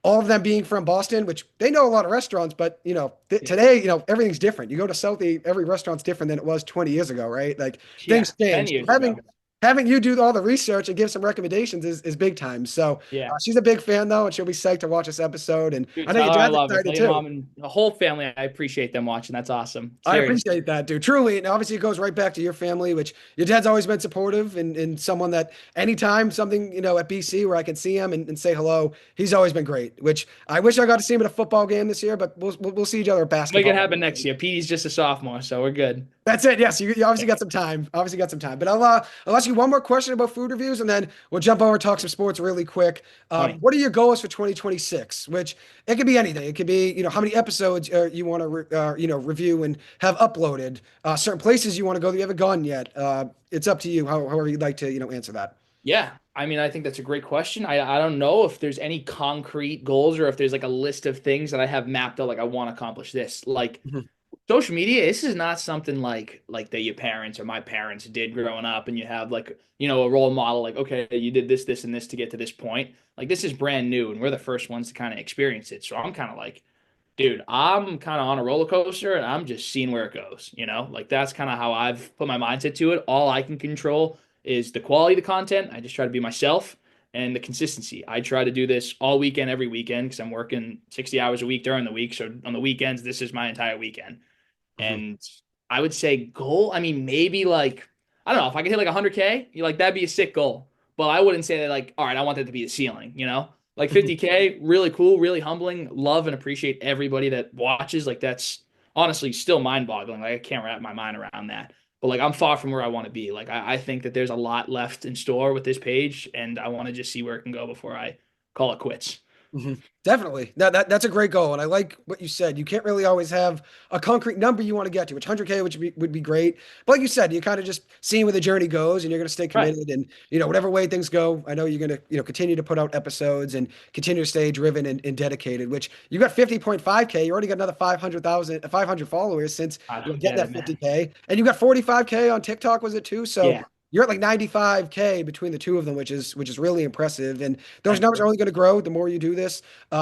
Speaker 1: all of them being from Boston, which they know a lot of restaurants, but
Speaker 2: Yeah.
Speaker 1: today, everything's different. You go to Southie, every restaurant's different than it was 20 years ago, right? Like
Speaker 2: Yeah.
Speaker 1: things
Speaker 2: 10
Speaker 1: change. So
Speaker 2: years
Speaker 1: having
Speaker 2: ago.
Speaker 1: having you do all the research and give some recommendations is big time. So
Speaker 2: Yeah.
Speaker 1: she's a big fan though, and she'll be psyched to watch this episode. And
Speaker 2: Dude,
Speaker 1: I know
Speaker 2: tell
Speaker 1: your
Speaker 2: her I
Speaker 1: dad's
Speaker 2: love her.
Speaker 1: excited
Speaker 2: Tell your
Speaker 1: too.
Speaker 2: mom and the whole family I appreciate them watching. That's awesome.
Speaker 1: I
Speaker 2: Serious.
Speaker 1: appreciate that, dude. Truly. And obviously, it goes right back to your family, which your dad's always been supportive and someone that anytime something, at BC where I can see him and say hello, he's always been great, which I wish I got to see him at a football game this year, but we'll see each other at
Speaker 2: Make it
Speaker 1: basketball.
Speaker 2: happen next year. Petey's just a sophomore, so we're good.
Speaker 1: That's it. Yes, you obviously got some time. Obviously got some time. But I'll ask you one more question about food reviews, and then we'll jump over and talk some sports really quick.
Speaker 2: Funny.
Speaker 1: What are your goals for 2026? Which it could be anything. It could be how many episodes you want to review and have uploaded. Certain places you want to go that you haven't gone yet. It's up to you. However you'd like to answer that.
Speaker 2: Yeah, I mean, I think that's a great question. I don't know if there's any concrete goals or if there's like a list of things that I have mapped out, like I want to accomplish this. Like
Speaker 1: Mhm.
Speaker 2: social media, this is not something like that your parents or my parents did growing up, and you have like a role model, like okay, you did this, this, and this to get to this point. Like this is brand new, and we're the first ones to kind of experience it. So I'm kind of like, dude, I'm kind of on a roller coaster and I'm just seeing where it goes, Like that's kind of how I've put my mindset to it. All I can control is the quality of the content. I just try to be myself and the consistency. I try to do this all weekend, every weekend, because I'm working 60 hours a week during the week. So on the weekends, this is my entire weekend.
Speaker 1: Mhm.
Speaker 2: And I would say goal, I mean, maybe like, I don't know, if I could hit like 100K, you like that'd be a sick goal. But I wouldn't say that like, all right, I want that to be the ceiling, Like 50K, really cool, really humbling. Love and appreciate everybody that watches. Like that's honestly still mind-boggling. Like I can't wrap my mind around that. But like I'm far from where I want to be. Like I think that there's a lot left in store with this page, and I want to just see where it can go before I call it quits.
Speaker 1: Definitely. That's a great goal. And I like what you said. You can't really always have a concrete number you want to get to, which 100K would be great. But like you said, you kind of just seeing where the journey goes and you're going to stay
Speaker 2: Right.
Speaker 1: committed. And, whatever way things go, I know you're going to, continue to put out episodes and continue to stay driven and dedicated, which you got 50.5K. You already got another 500 followers since,
Speaker 2: I don't
Speaker 1: getting
Speaker 2: get
Speaker 1: that
Speaker 2: it, man.
Speaker 1: 50K. And you got 45K on TikTok, was it too? So
Speaker 2: Yeah.
Speaker 1: you're at like 95K between the two of them, which is really impressive. And those
Speaker 2: Thank
Speaker 1: numbers are
Speaker 2: you.
Speaker 1: only going to grow the more you do this,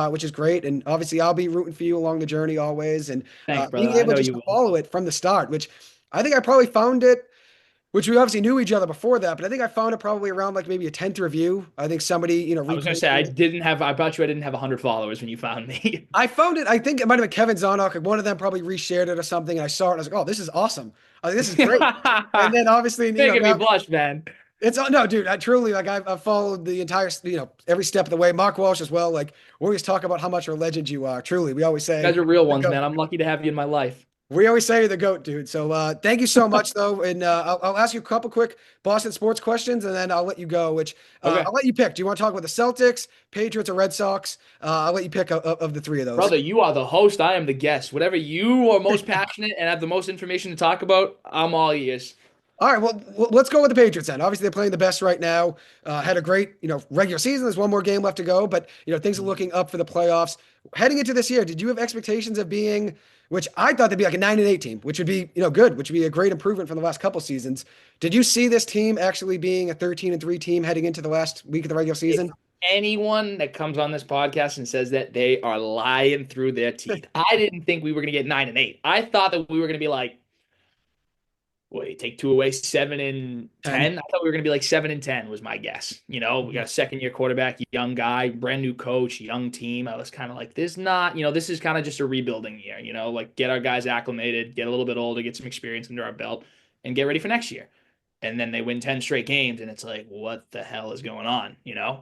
Speaker 1: which is great. And obviously, I'll be rooting for you along the journey always. And
Speaker 2: Thanks, brother.
Speaker 1: being
Speaker 2: I
Speaker 1: able
Speaker 2: know
Speaker 1: just
Speaker 2: you
Speaker 1: to
Speaker 2: will.
Speaker 1: follow it from the start, which I think I probably found it, which we obviously knew each other before that, but I think I found it probably around like maybe a 10th review. I think somebody,
Speaker 2: I was gonna say
Speaker 1: reposted it.
Speaker 2: I bet you I didn't have 100 followers when you found me.
Speaker 1: I found it. I think it might have been Kevin Zonock. Like one of them probably reshared it or something. And I saw it. And I was like, oh, this is awesome. I think this is great. And then obviously,
Speaker 2: Making me
Speaker 1: now
Speaker 2: blush, man.
Speaker 1: it's no, dude. I truly like I've followed the entire, every step of the way. Mark Walsh as well. Like we always talk about how much of a legend you are. Truly, we always
Speaker 2: You
Speaker 1: say
Speaker 2: guys are real
Speaker 1: the
Speaker 2: ones,
Speaker 1: goat.
Speaker 2: man. I'm lucky to have you in my life.
Speaker 1: We always say you're the goat, dude. So thank you so much, though. And I'll ask you a couple quick Boston sports questions, and then I'll let you go. Which
Speaker 2: Okay.
Speaker 1: I'll let you pick. Do you want to talk about the Celtics, Patriots, or Red Sox? I'll let you pick of the three of those.
Speaker 2: Brother, you are the host. I am the guest. Whatever you are most passionate and have the most information to talk about, I'm all ears.
Speaker 1: All right, well, let's go with the Patriots then. Obviously, they're playing the best right now. Had a great, regular season. There's one more game left to go, but things are looking up for the playoffs. Heading into this year, did you have expectations of being, which I thought they'd be like a 9-8 team, which would be, good, which would be a great improvement from the last couple seasons. Did you see this team actually being a 13-3 team heading into the last week of the regular
Speaker 2: If
Speaker 1: season?
Speaker 2: anyone that comes on this podcast and says that, they are lying through their teeth. I didn't think we were going to get 9-8. I thought that we were going to be like, wait, take two away, 7-10.
Speaker 1: 10.
Speaker 2: I thought we were going to be like 7-10 was my guess. We got a second year quarterback, young guy, brand new coach, young team. I was kind of like, this not, this is kind of just a rebuilding year, like get our guys acclimated, get a little bit older, get some experience under our belt, and get ready for next year. And then they win 10 straight games, and it's like, what the hell is going on?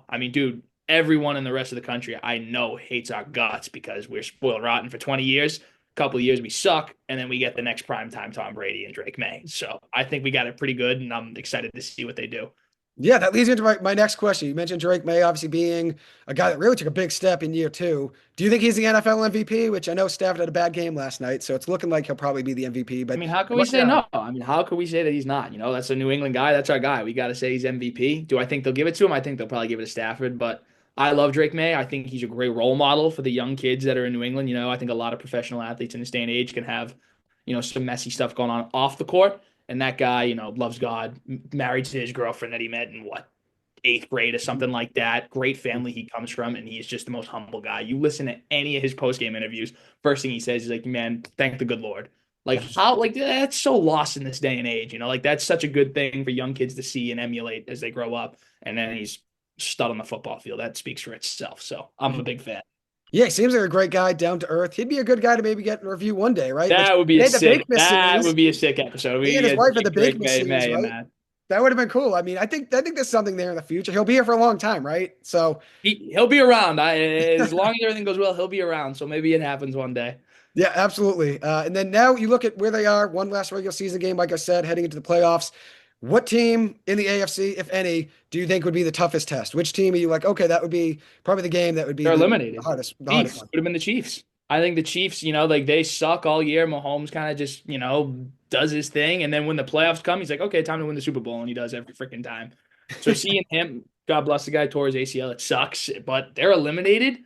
Speaker 2: I mean, dude, everyone in the rest of the country I know hates our guts because we're spoiled rotten for 20 years. Couple of years we suck, and then we get the next primetime Tom Brady and Drake May. So I think we got it pretty good, and I'm excited to see what they do.
Speaker 1: Yeah, that leads into my next question. You mentioned Drake May obviously being a guy that really took a big step in year two. Do you think he's the NFL MVP? Which I know Stafford had a bad game last night, so it's looking like he'll probably be the MVP.
Speaker 2: I
Speaker 1: But
Speaker 2: mean, how can we
Speaker 1: what,
Speaker 2: say no? I mean, how can we say that he's not? That's a New England guy. That's our guy. We got to say he's MVP. Do I think they'll give it to him? I think they'll probably give it to Stafford, but I love Drake May. I think he's a great role model for the young kids that are in New England. I think a lot of professional athletes in this day and age can have, some messy stuff going on off the court. And that guy, loves God, married to his girlfriend that he met in what, eighth grade or something like that. Great family he comes from, and he's just the most humble guy. You listen to any of his post game interviews, first thing he says is like, "Man, thank the good Lord." Like how, like that's so lost in this day and age. Like that's such a good thing for young kids to see and emulate as they grow up. And then he's stud on the football field. That speaks for itself. So I'm a big fan.
Speaker 1: Yeah, he seems like a great guy, down to earth. He'd be a good guy to maybe get in review one day, right? Which
Speaker 2: That would be
Speaker 1: he
Speaker 2: a
Speaker 1: had the
Speaker 2: sick.
Speaker 1: Bakemas
Speaker 2: That
Speaker 1: series.
Speaker 2: would be a sick episode.
Speaker 1: He
Speaker 2: We
Speaker 1: and his
Speaker 2: get
Speaker 1: wife had the
Speaker 2: Drake
Speaker 1: Bakemas
Speaker 2: May,
Speaker 1: series,
Speaker 2: May, and
Speaker 1: right?
Speaker 2: that.
Speaker 1: That would have been cool. I mean, I think there's something there in the future. He'll be here for a long time, right? So
Speaker 2: He'll be around. As long as everything goes well, he'll be around. So maybe it happens one day.
Speaker 1: yeah, absolutely. And then now you look at where they are, one last regular season game, like I said, heading into the playoffs. What team in the AFC, if any, do you think would be the toughest test? Which team are you like, okay, that would be probably the game that would be
Speaker 2: They're
Speaker 1: the
Speaker 2: eliminated.
Speaker 1: hardest
Speaker 2: Chiefs
Speaker 1: one.
Speaker 2: would have been the Chiefs. I think the Chiefs, like they suck all year. Mahomes kind of just, does his thing. And then when the playoffs come, he's like, okay, time to win the Super Bowl. And he does every freaking time. So seeing him, God bless the guy, tore his ACL. It sucks, but they're eliminated.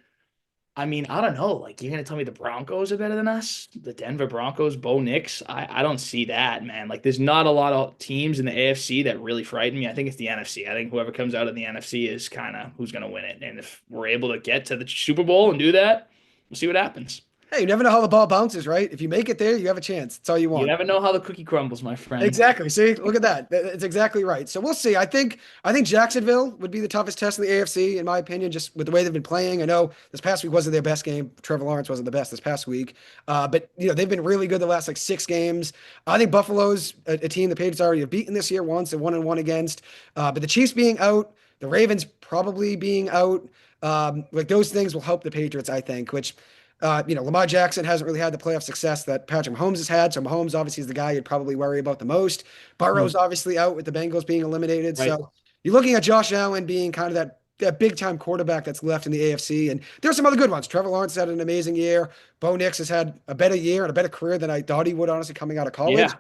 Speaker 2: I mean, I don't know. Like, you're gonna tell me the Broncos are better than us? The Denver Broncos, Bo Nix? I don't see that, man. Like, there's not a lot of teams in the AFC that really frighten me. I think it's the NFC. I think whoever comes out of the NFC is kind of who's gonna win it. And if we're able to get to the Super Bowl and do that, we'll see what happens.
Speaker 1: Hey, you never know how the ball bounces, right? If you make it there, you have a chance. That's all you
Speaker 2: You
Speaker 1: want.
Speaker 2: never know how the cookie crumbles, my friend.
Speaker 1: Exactly. See, look at that. It's exactly right. So we'll see. I think Jacksonville would be the toughest test in the AFC, in my opinion, just with the way they've been playing. I know this past week wasn't their best game. Trevor Lawrence wasn't the best this past week. But they've been really good the last like 6 games. I think Buffalo's a team the Patriots already have beaten this year once and 1-1 against. But the Chiefs being out, the Ravens probably being out. Like those things will help the Patriots, I think, which, Lamar Jackson hasn't really had the playoff success that Patrick Mahomes has had. So Mahomes obviously is the guy you'd probably worry about the most. Burrow's
Speaker 2: Mm,
Speaker 1: obviously out with the Bengals being eliminated.
Speaker 2: right.
Speaker 1: So you're looking at Josh Allen being kind of that big time quarterback that's left in the AFC. And there's some other good ones. Trevor Lawrence had an amazing year. Bo Nix has had a better year and a better career than I thought he would, honestly, coming out of college.
Speaker 2: Yeah,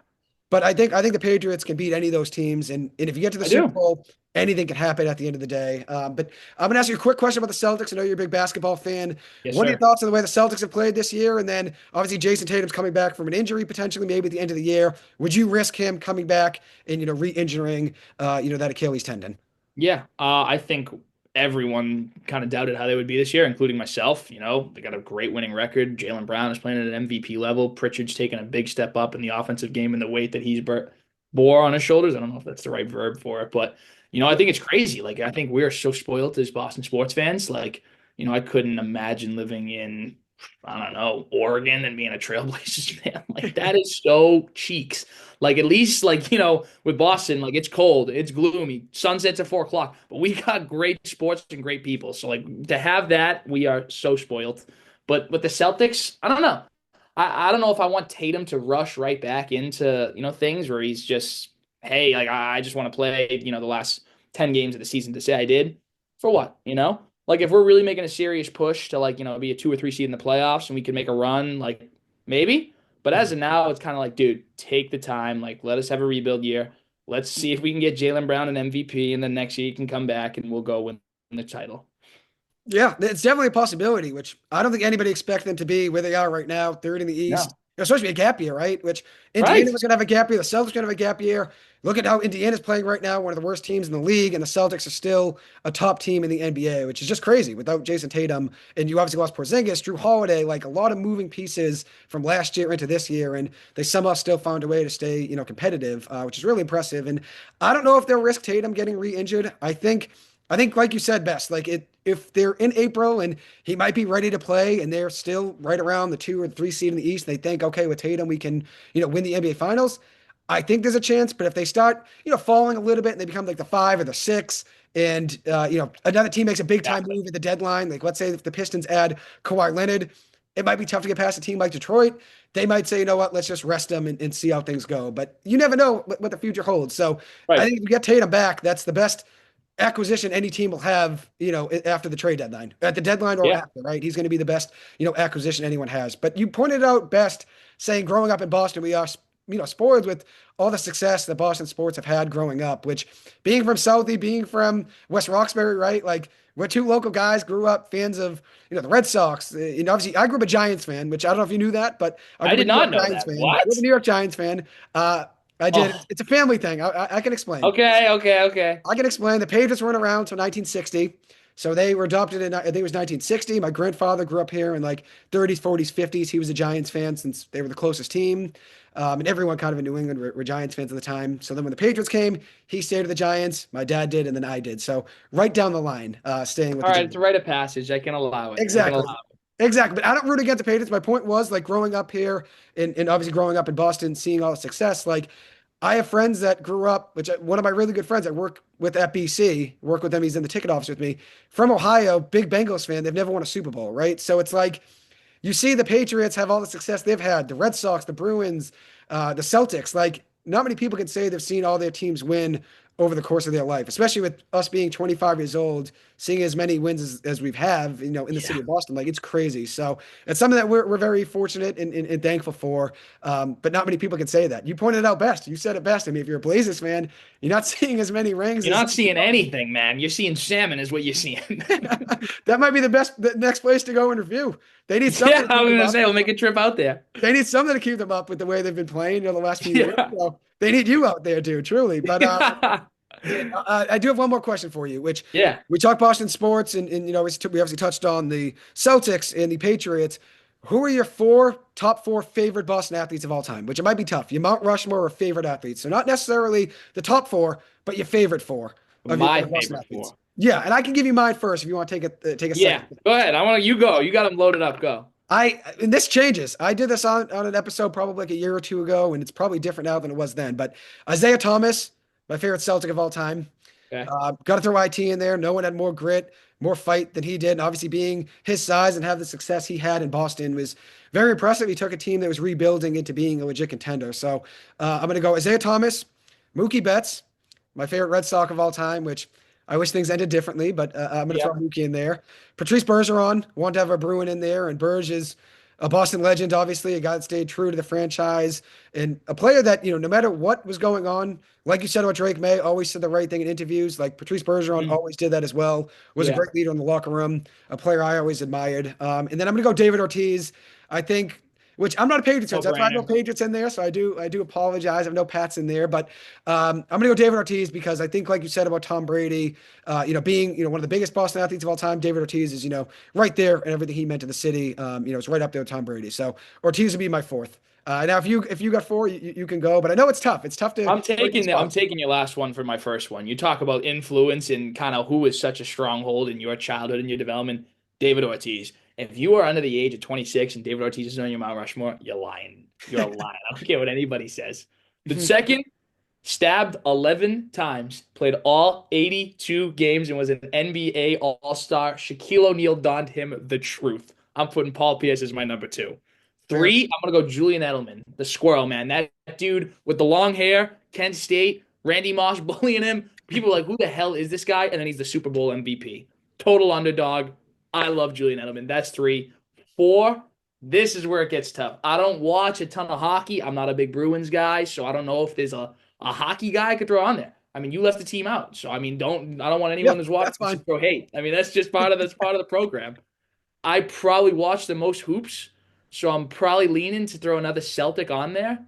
Speaker 1: But I think the Patriots can beat any of those teams, and if you get to the
Speaker 2: I
Speaker 1: Super
Speaker 2: do.
Speaker 1: Bowl, anything can happen at the end of the day. But I'm gonna ask you a quick question about the Celtics. I know you're a big basketball fan.
Speaker 2: Yes,
Speaker 1: What are your
Speaker 2: sir.
Speaker 1: thoughts on the way the Celtics have played this year? And then obviously Jason Tatum's coming back from an injury potentially, maybe at the end of the year. Would you risk him coming back and re-injuring that Achilles tendon?
Speaker 2: Yeah, I think everyone kind of doubted how they would be this year, including myself. You know, they got a great winning record. Jaylen Brown is playing at an MVP level. Pritchard's taken a big step up in the offensive game and the weight that he's bore on his shoulders. I don't know if that's the right verb for it, but I think it's crazy. Like, I think we are so spoiled as Boston sports fans. Like, I couldn't imagine living in, I don't know, Oregon and being a Trailblazers fan. Like, that is so cheeks. Like, at least, like, with Boston, like, it's cold, it's gloomy, sunsets at 4 o'clock, but we got great sports and great people. So, like, to have that, we are so spoiled. But with the Celtics, I don't know. I don't know if I want Tatum to rush right back into, things where he's just, hey, like, I just want to play, the last 10 games of the season to say I did. For what, Like, if we're really making a serious push to, like, be a 2 or 3 seed in the playoffs and we can make a run, like, maybe. But as of now, it's kind of like, dude, take the time. Like, let us have a rebuild year. Let's see if we can get Jaylen Brown an MVP, and then next year he can come back and we'll go win the title.
Speaker 1: Yeah, it's definitely a possibility, which I don't think anybody expected them to be where they are right now, third in the East.
Speaker 2: No.
Speaker 1: It was supposed to be a gap year, right? Which Indiana
Speaker 2: Right.
Speaker 1: was going to have a gap year. The Celtics going to have a gap year. Look at how Indiana's playing right now, one of the worst teams in the league, and the Celtics are still a top team in the NBA, which is just crazy without Jason Tatum. And you obviously lost Porzingis, Drew Holiday, like a lot of moving pieces from last year into this year, and they somehow still found a way to stay, competitive, which is really impressive. And I don't know if they'll risk Tatum getting re-injured. I think, like you said, best like if they're in April and he might be ready to play and they're still right around the 2 or 3 seed in the East, and they think, okay, with Tatum, we can, win the NBA Finals. I think there's a chance, but if they start, falling a little bit and they become like the 5 or the 6, and another team makes a big time
Speaker 2: Exactly.
Speaker 1: move at the deadline, like let's say if the Pistons add Kawhi Leonard, it might be tough to get past a team like Detroit. They might say, you know what, let's just rest them and see how things go. But you never know what the future holds. So I
Speaker 2: Right.
Speaker 1: think if you get Tatum back, that's the best acquisition any team will have, after the trade deadline, at the deadline or
Speaker 2: Yeah.
Speaker 1: after, right? He's going to be the best, acquisition anyone has. But you pointed out best saying growing up in Boston, we are, spoiled with all the success that Boston sports have had growing up, which being from Southie, being from West Roxbury, right? Like we're two local guys, grew up fans of, the Red Sox. Obviously, I grew up a Giants fan, which I don't know if you knew that, but I
Speaker 2: I
Speaker 1: grew up
Speaker 2: did
Speaker 1: a New
Speaker 2: not
Speaker 1: York
Speaker 2: know
Speaker 1: Giants
Speaker 2: that.
Speaker 1: fan. Grew up a
Speaker 2: What?
Speaker 1: New York Giants fan. I did.
Speaker 2: Oh,
Speaker 1: It's a family thing. I can explain.
Speaker 2: okay, okay, okay.
Speaker 1: I can explain. The Patriots weren't around until 1960. So they were adopted in, I think it was 1960. My grandfather grew up here in like 30s, 40s, 50s. He was a Giants fan since they were the closest team. And everyone kind of in New England were Giants fans at the time. So then when the Patriots came, he stayed with the Giants. My dad did, and then I did. So right down the line, staying with
Speaker 2: All
Speaker 1: the
Speaker 2: right, it's a
Speaker 1: Giants.
Speaker 2: rite of passage. I can allow it. I can
Speaker 1: Exactly.
Speaker 2: allow it.
Speaker 1: Exactly. But I don't root against the Patriots. My point was like growing up here and obviously growing up in Boston, seeing all the success, like I have friends that grew up, one of my really good friends I work with at BC, work with him. He's in the ticket office with me from Ohio, big Bengals fan. They've never won a Super Bowl, right? So it's like you see the Patriots have all the success they've had, the Red Sox, the Bruins, the Celtics. Like, not many people can say they've seen all their teams win over the course of their life, especially with us being 25 years old, seeing as many wins as we've have, in the city
Speaker 2: Yeah.
Speaker 1: of Boston. Like, it's crazy. So it's something that we're very fortunate and thankful for. But not many people can say that. You pointed it out best. You said it best. I mean, if you're a Blazers fan, you're not seeing as many rings
Speaker 2: You're
Speaker 1: as
Speaker 2: not seeing anything, man. You're seeing salmon is what you're seeing.
Speaker 1: that might be the next place to go and review. They need something
Speaker 2: Yeah,
Speaker 1: to
Speaker 2: I
Speaker 1: keep
Speaker 2: was
Speaker 1: them
Speaker 2: gonna
Speaker 1: up.
Speaker 2: say we'll make a trip out there.
Speaker 1: They need something to keep them up with the way they've been playing, the last few years.
Speaker 2: Yeah.
Speaker 1: So they need you out there too, truly. But
Speaker 2: Yeah.
Speaker 1: I do have one more question for you, which
Speaker 2: Yeah.
Speaker 1: we talk Boston sports, and we obviously touched on the Celtics and the Patriots. Who are your top four favorite Boston athletes of all time? Which it might be tough. Your Mount Rushmore of favorite athletes, so not necessarily the top four, but your favorite four
Speaker 2: My
Speaker 1: of Boston
Speaker 2: favorite
Speaker 1: athletes.
Speaker 2: four.
Speaker 1: Yeah, and I can give you mine first if you want to take a
Speaker 2: Yeah.
Speaker 1: second.
Speaker 2: Go ahead. I want to. You go. You got them loaded up. Go.
Speaker 1: And this changes. I did this on an episode probably like a year or two ago, and it's probably different now than it was then. But Isaiah Thomas, my favorite Celtic of all time.
Speaker 2: Okay.
Speaker 1: Got to throw IT in there. No one had more grit, more fight than he did. And obviously, being his size and have the success he had in Boston was very impressive. He took a team that was rebuilding into being a legit contender. So I'm going to go Isaiah Thomas, Mookie Betts, my favorite Red Sox of all time, which I wish things ended differently, but I'm going to throw
Speaker 2: Yep.
Speaker 1: Mookie in there. Patrice Bergeron, want to have a Bruin in there. And Berge is a Boston legend, obviously, a guy that stayed true to the franchise and a player that, no matter what was going on, like you said about Drake May, always said the right thing in interviews. Like Patrice Bergeron
Speaker 2: Mhm.
Speaker 1: always did that as well. Was a
Speaker 2: Yeah.
Speaker 1: great leader in the locker room, a player I always admired. And then I'm gonna go David Ortiz. I think, which I'm not a Patriots fan,
Speaker 2: No
Speaker 1: so that's why I have no
Speaker 2: brainer.
Speaker 1: Patriots in there. So I do apologize. I have no Pats in there, but I'm gonna go David Ortiz because I think, like you said about Tom Brady, being one of the biggest Boston athletes of all time, David Ortiz is right there and everything he meant to the city. It's right up there with Tom Brady. So Ortiz would be my fourth. Now, if you got four, you can go, but I know it's tough. It's tough to break the
Speaker 2: I'm
Speaker 1: spot.
Speaker 2: taking your last one for my first one. You talk about influence and kind of who was such a stronghold in your childhood and your development. David Ortiz. If you are under the age of 26 and David Ortiz is on your Mount Rushmore, you're lying. You're lying. I don't care what anybody says. The second, stabbed 11 times, played all 82 games, and was an NBA All-Star. Shaquille O'Neal donned him the truth. I'm putting Paul Pierce as my number two.
Speaker 1: Fair.
Speaker 2: Three, I'm gonna go Julian Edelman, the squirrel man. That dude with the long hair, Kent State, Randy Moss bullying him. People are like, who the hell is this guy? And then he's the Super Bowl MVP. Total underdog. I love Julian Edelman. That's three. Four, this is where it gets tough. I don't watch a ton of hockey. I'm not a big Bruins guy, so I don't know if there's a hockey guy I could throw on there. I mean, you left the team out, so I mean, I don't want
Speaker 1: Yeah,
Speaker 2: anyone who's watching
Speaker 1: that's
Speaker 2: to
Speaker 1: fine.
Speaker 2: throw hate. I mean, that's part of the program. I probably watch the most hoops, so I'm probably leaning to throw another Celtic on there.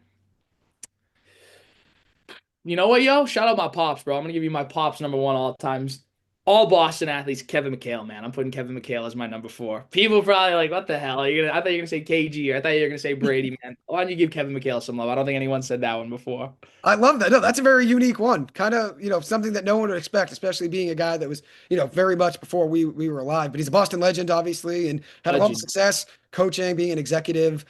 Speaker 2: You know what, yo? Shout out my pops, bro. I'm gonna give you my pops number one all times. All Boston athletes, Kevin McHale, man. I'm putting Kevin McHale as my number four. People probably like, what the hell? I thought you were gonna say KG, or I thought you were gonna say Brady, man. Why don't you give Kevin McHale some love? I don't think anyone said that one before.
Speaker 1: I love that. No, that's a very unique one. Kind of, something that no one would expect, especially being a guy that was, very much before we were alive. But he's a Boston legend, obviously, and had a lot of
Speaker 2: Legend.
Speaker 1: success coaching, being an executive,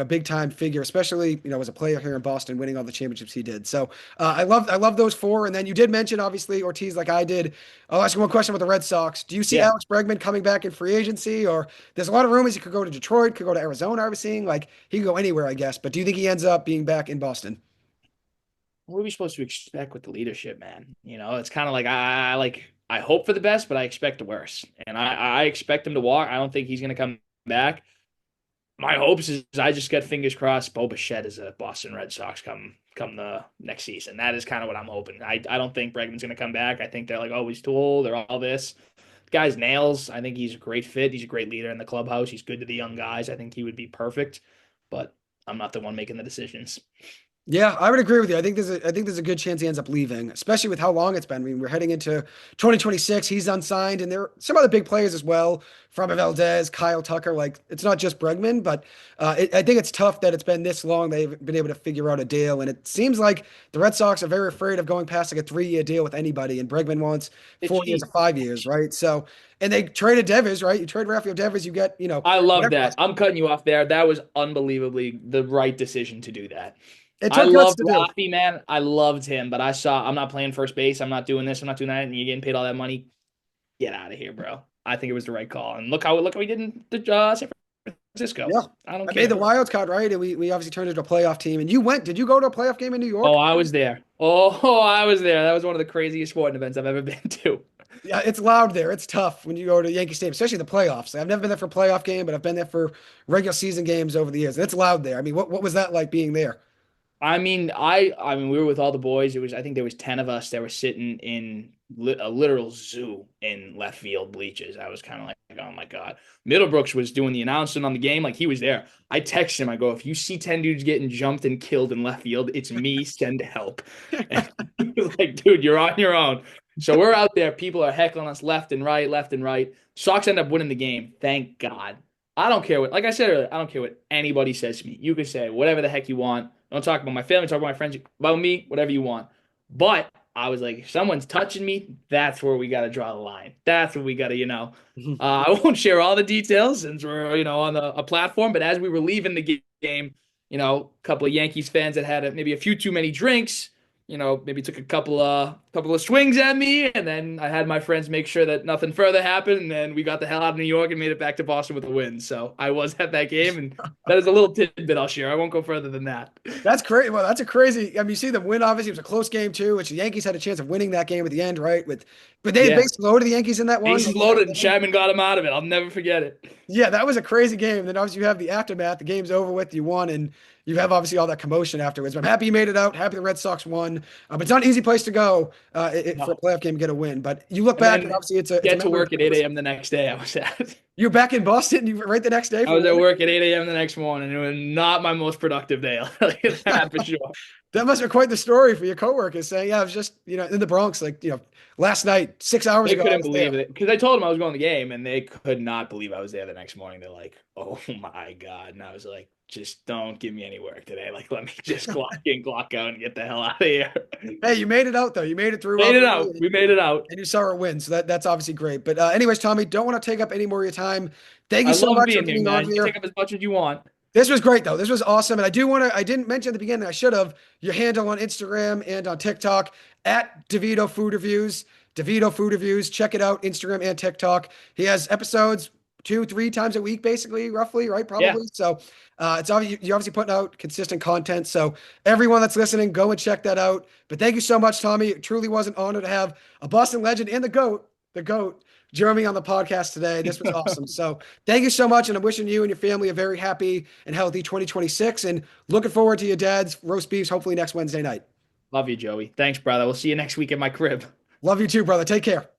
Speaker 1: big time figure, especially, as a player here in Boston, winning all the championships he did. So I love those four. And then you did mention, obviously, Ortiz, like I did. I'll ask you one question about the Red Sox. Do you see
Speaker 2: Yeah.
Speaker 1: Alex Bregman coming back in free agency, or there's a lot of rumors he could go to Detroit, could go to Arizona? I was seeing like he could go anywhere, I guess. But do you think he ends up being back in Boston?
Speaker 2: What are we supposed to expect with the leadership, man? It's kind of like I hope for the best, but I expect the worst, and I expect him to walk. I don't think he's gonna come back. My hopes is I just got fingers crossed. Bo Bichette is a Boston Red Sox come the next season. That is kind of what I'm hoping. I don't think Bregman's gonna come back. I think they're like, oh, he's too old or all this. The guy's nails. I think he's a great fit. He's a great leader in the clubhouse. He's good to the young guys. I think he would be perfect, but I'm not the one making the decisions.
Speaker 1: Yeah, I would agree with you. I think there's a good chance he ends up leaving, especially with how long it's been. I mean, we're heading into 2026. He's unsigned, and there are some other big players as well. From Valdez, Kyle Tucker. Like it's not just Bregman, but I think it's tough that it's been this long. They've been able to figure out a deal, and it seems like the Red Sox are very afraid of going past like a 3-year deal with anybody. And Bregman wants
Speaker 2: It's
Speaker 1: 4 years or
Speaker 2: cheap.
Speaker 1: 5 years, right? So, and they traded Devers, right? You trade Rafael Devers, you get
Speaker 2: I love
Speaker 1: whatever.
Speaker 2: that. I'm cutting you off there. That was unbelievably the right decision to do that.
Speaker 1: It
Speaker 2: I
Speaker 1: took guts
Speaker 2: loved
Speaker 1: to do.
Speaker 2: Rafi, man. I loved him, but I'm not playing first base. I'm not doing this. I'm not doing that. And you're getting paid all that money. Get out of here, bro. I think it was the right call. And look how he did in the San Francisco.
Speaker 1: Yeah.
Speaker 2: I don't
Speaker 1: I made the
Speaker 2: care.
Speaker 1: wild card, right? And we obviously turned into a playoff team. And you went, did you go to a playoff game in New
Speaker 2: Oh,
Speaker 1: York?
Speaker 2: I was there. Oh, I was there. That was one of the craziest sporting events I've ever been to.
Speaker 1: Yeah, it's loud there. It's tough when you go to Yankee Stadium, especially the playoffs. I've never been there for a playoff game, but I've been there for regular season games over the years. And it's loud there. I mean, what was that like being there?
Speaker 2: I mean, we were with all the boys. I think there was 10 of us that were sitting in a literal zoo in left field bleachers. I was kind of like, oh my God. Middlebrooks was doing the announcing on the game, like he was there. I texted him, I go, if you see 10 dudes getting jumped and killed in left field, it's me, send help. And he was like, dude, you're on your own. So we're out there. People are heckling us left and right, left and right. Sox end up winning the game. Thank God. I don't care what, like I said earlier, I don't care what anybody says to me. You can say whatever the heck you want. Don't talk about my family, talk about my friends, about me, whatever you want. But I was like, if someone's touching me, that's where we got to draw the line. That's what we got to, I won't share all the details since we're, on a platform. But as we were leaving the game, a couple of Yankees fans that had maybe a few too many drinks maybe took a couple of swings at me, and then I had my friends make sure that nothing further happened, and then we got the hell out of New York and made it back to Boston with a win. So I was at that game, and that is a little tidbit I'll share. I won't go further than that.
Speaker 1: That's crazy. Well, that's a crazy. I mean, you see the win. Obviously, it was a close game too, which the Yankees had a chance of winning that game at the end, right? But they
Speaker 2: Yeah,
Speaker 1: basically loaded the Yankees in that one.
Speaker 2: bases loaded, and Chapman got him out of it. I'll never forget it.
Speaker 1: Yeah, that was a crazy game. Then obviously you have the aftermath. The game's over with. You won, and you have obviously all that commotion afterwards. But I'm happy you made it out. Happy the Red Sox won. But it's not an easy place to go for a
Speaker 2: No.
Speaker 1: playoff game to get a win. But you look
Speaker 2: And
Speaker 1: back, and
Speaker 2: then
Speaker 1: obviously it's a
Speaker 2: get to
Speaker 1: memory.
Speaker 2: work at 8 a.m. the next day. I was at.
Speaker 1: You're back in Boston. You right the next day
Speaker 2: I
Speaker 1: for
Speaker 2: was at
Speaker 1: work.
Speaker 2: work at 8 a.m. the next morning. It was not my most productive day. I'll tell you that for sure.
Speaker 1: That must be quite the story for your coworkers saying, "Yeah, I was just in the Bronx, like last night, 6 hours
Speaker 2: They
Speaker 1: ago, I
Speaker 2: couldn't
Speaker 1: was there."
Speaker 2: believe it because I told them I was going to the game, and they could not believe I was there the next morning. They're like, "Oh my God!" And I was like, "Just don't give me any work today. Like, let me just clock in, clock out, and get the hell out of here."
Speaker 1: Hey, you made it out though. You made it through
Speaker 2: Made it
Speaker 1: obviously,
Speaker 2: out. We made it out.
Speaker 1: and you saw her win. So that's obviously great. But anyways, Tommy, don't want to take up any more of your time. Thank you
Speaker 2: I
Speaker 1: so
Speaker 2: love
Speaker 1: much for
Speaker 2: being here,
Speaker 1: being on
Speaker 2: man. You can
Speaker 1: here.
Speaker 2: take up as much as you want.
Speaker 1: This was great though. This was awesome. And I do want to, I didn't mention at the beginning, I should have, your handle on Instagram and on TikTok at DeVito Food Reviews. DeVito Food Reviews. Check it out, Instagram and TikTok. He has episodes 2, 3 times a week, basically, roughly, right?
Speaker 2: Yeah,
Speaker 1: Probably. So it's obviously you're obviously putting out consistent content. So everyone that's listening, go and check that out. But thank you so much, Tommy. It truly was an honor to have a Boston legend and the GOAT, Jeremy on the podcast today. This was awesome. So thank you so much. And I'm wishing you and your family a very happy and healthy 2026 and looking forward to your dad's roast beefs, hopefully next Wednesday night.
Speaker 2: love you, Joey. Thanks, brother. We'll see you next week at my crib.
Speaker 1: Love you too, brother. Take care.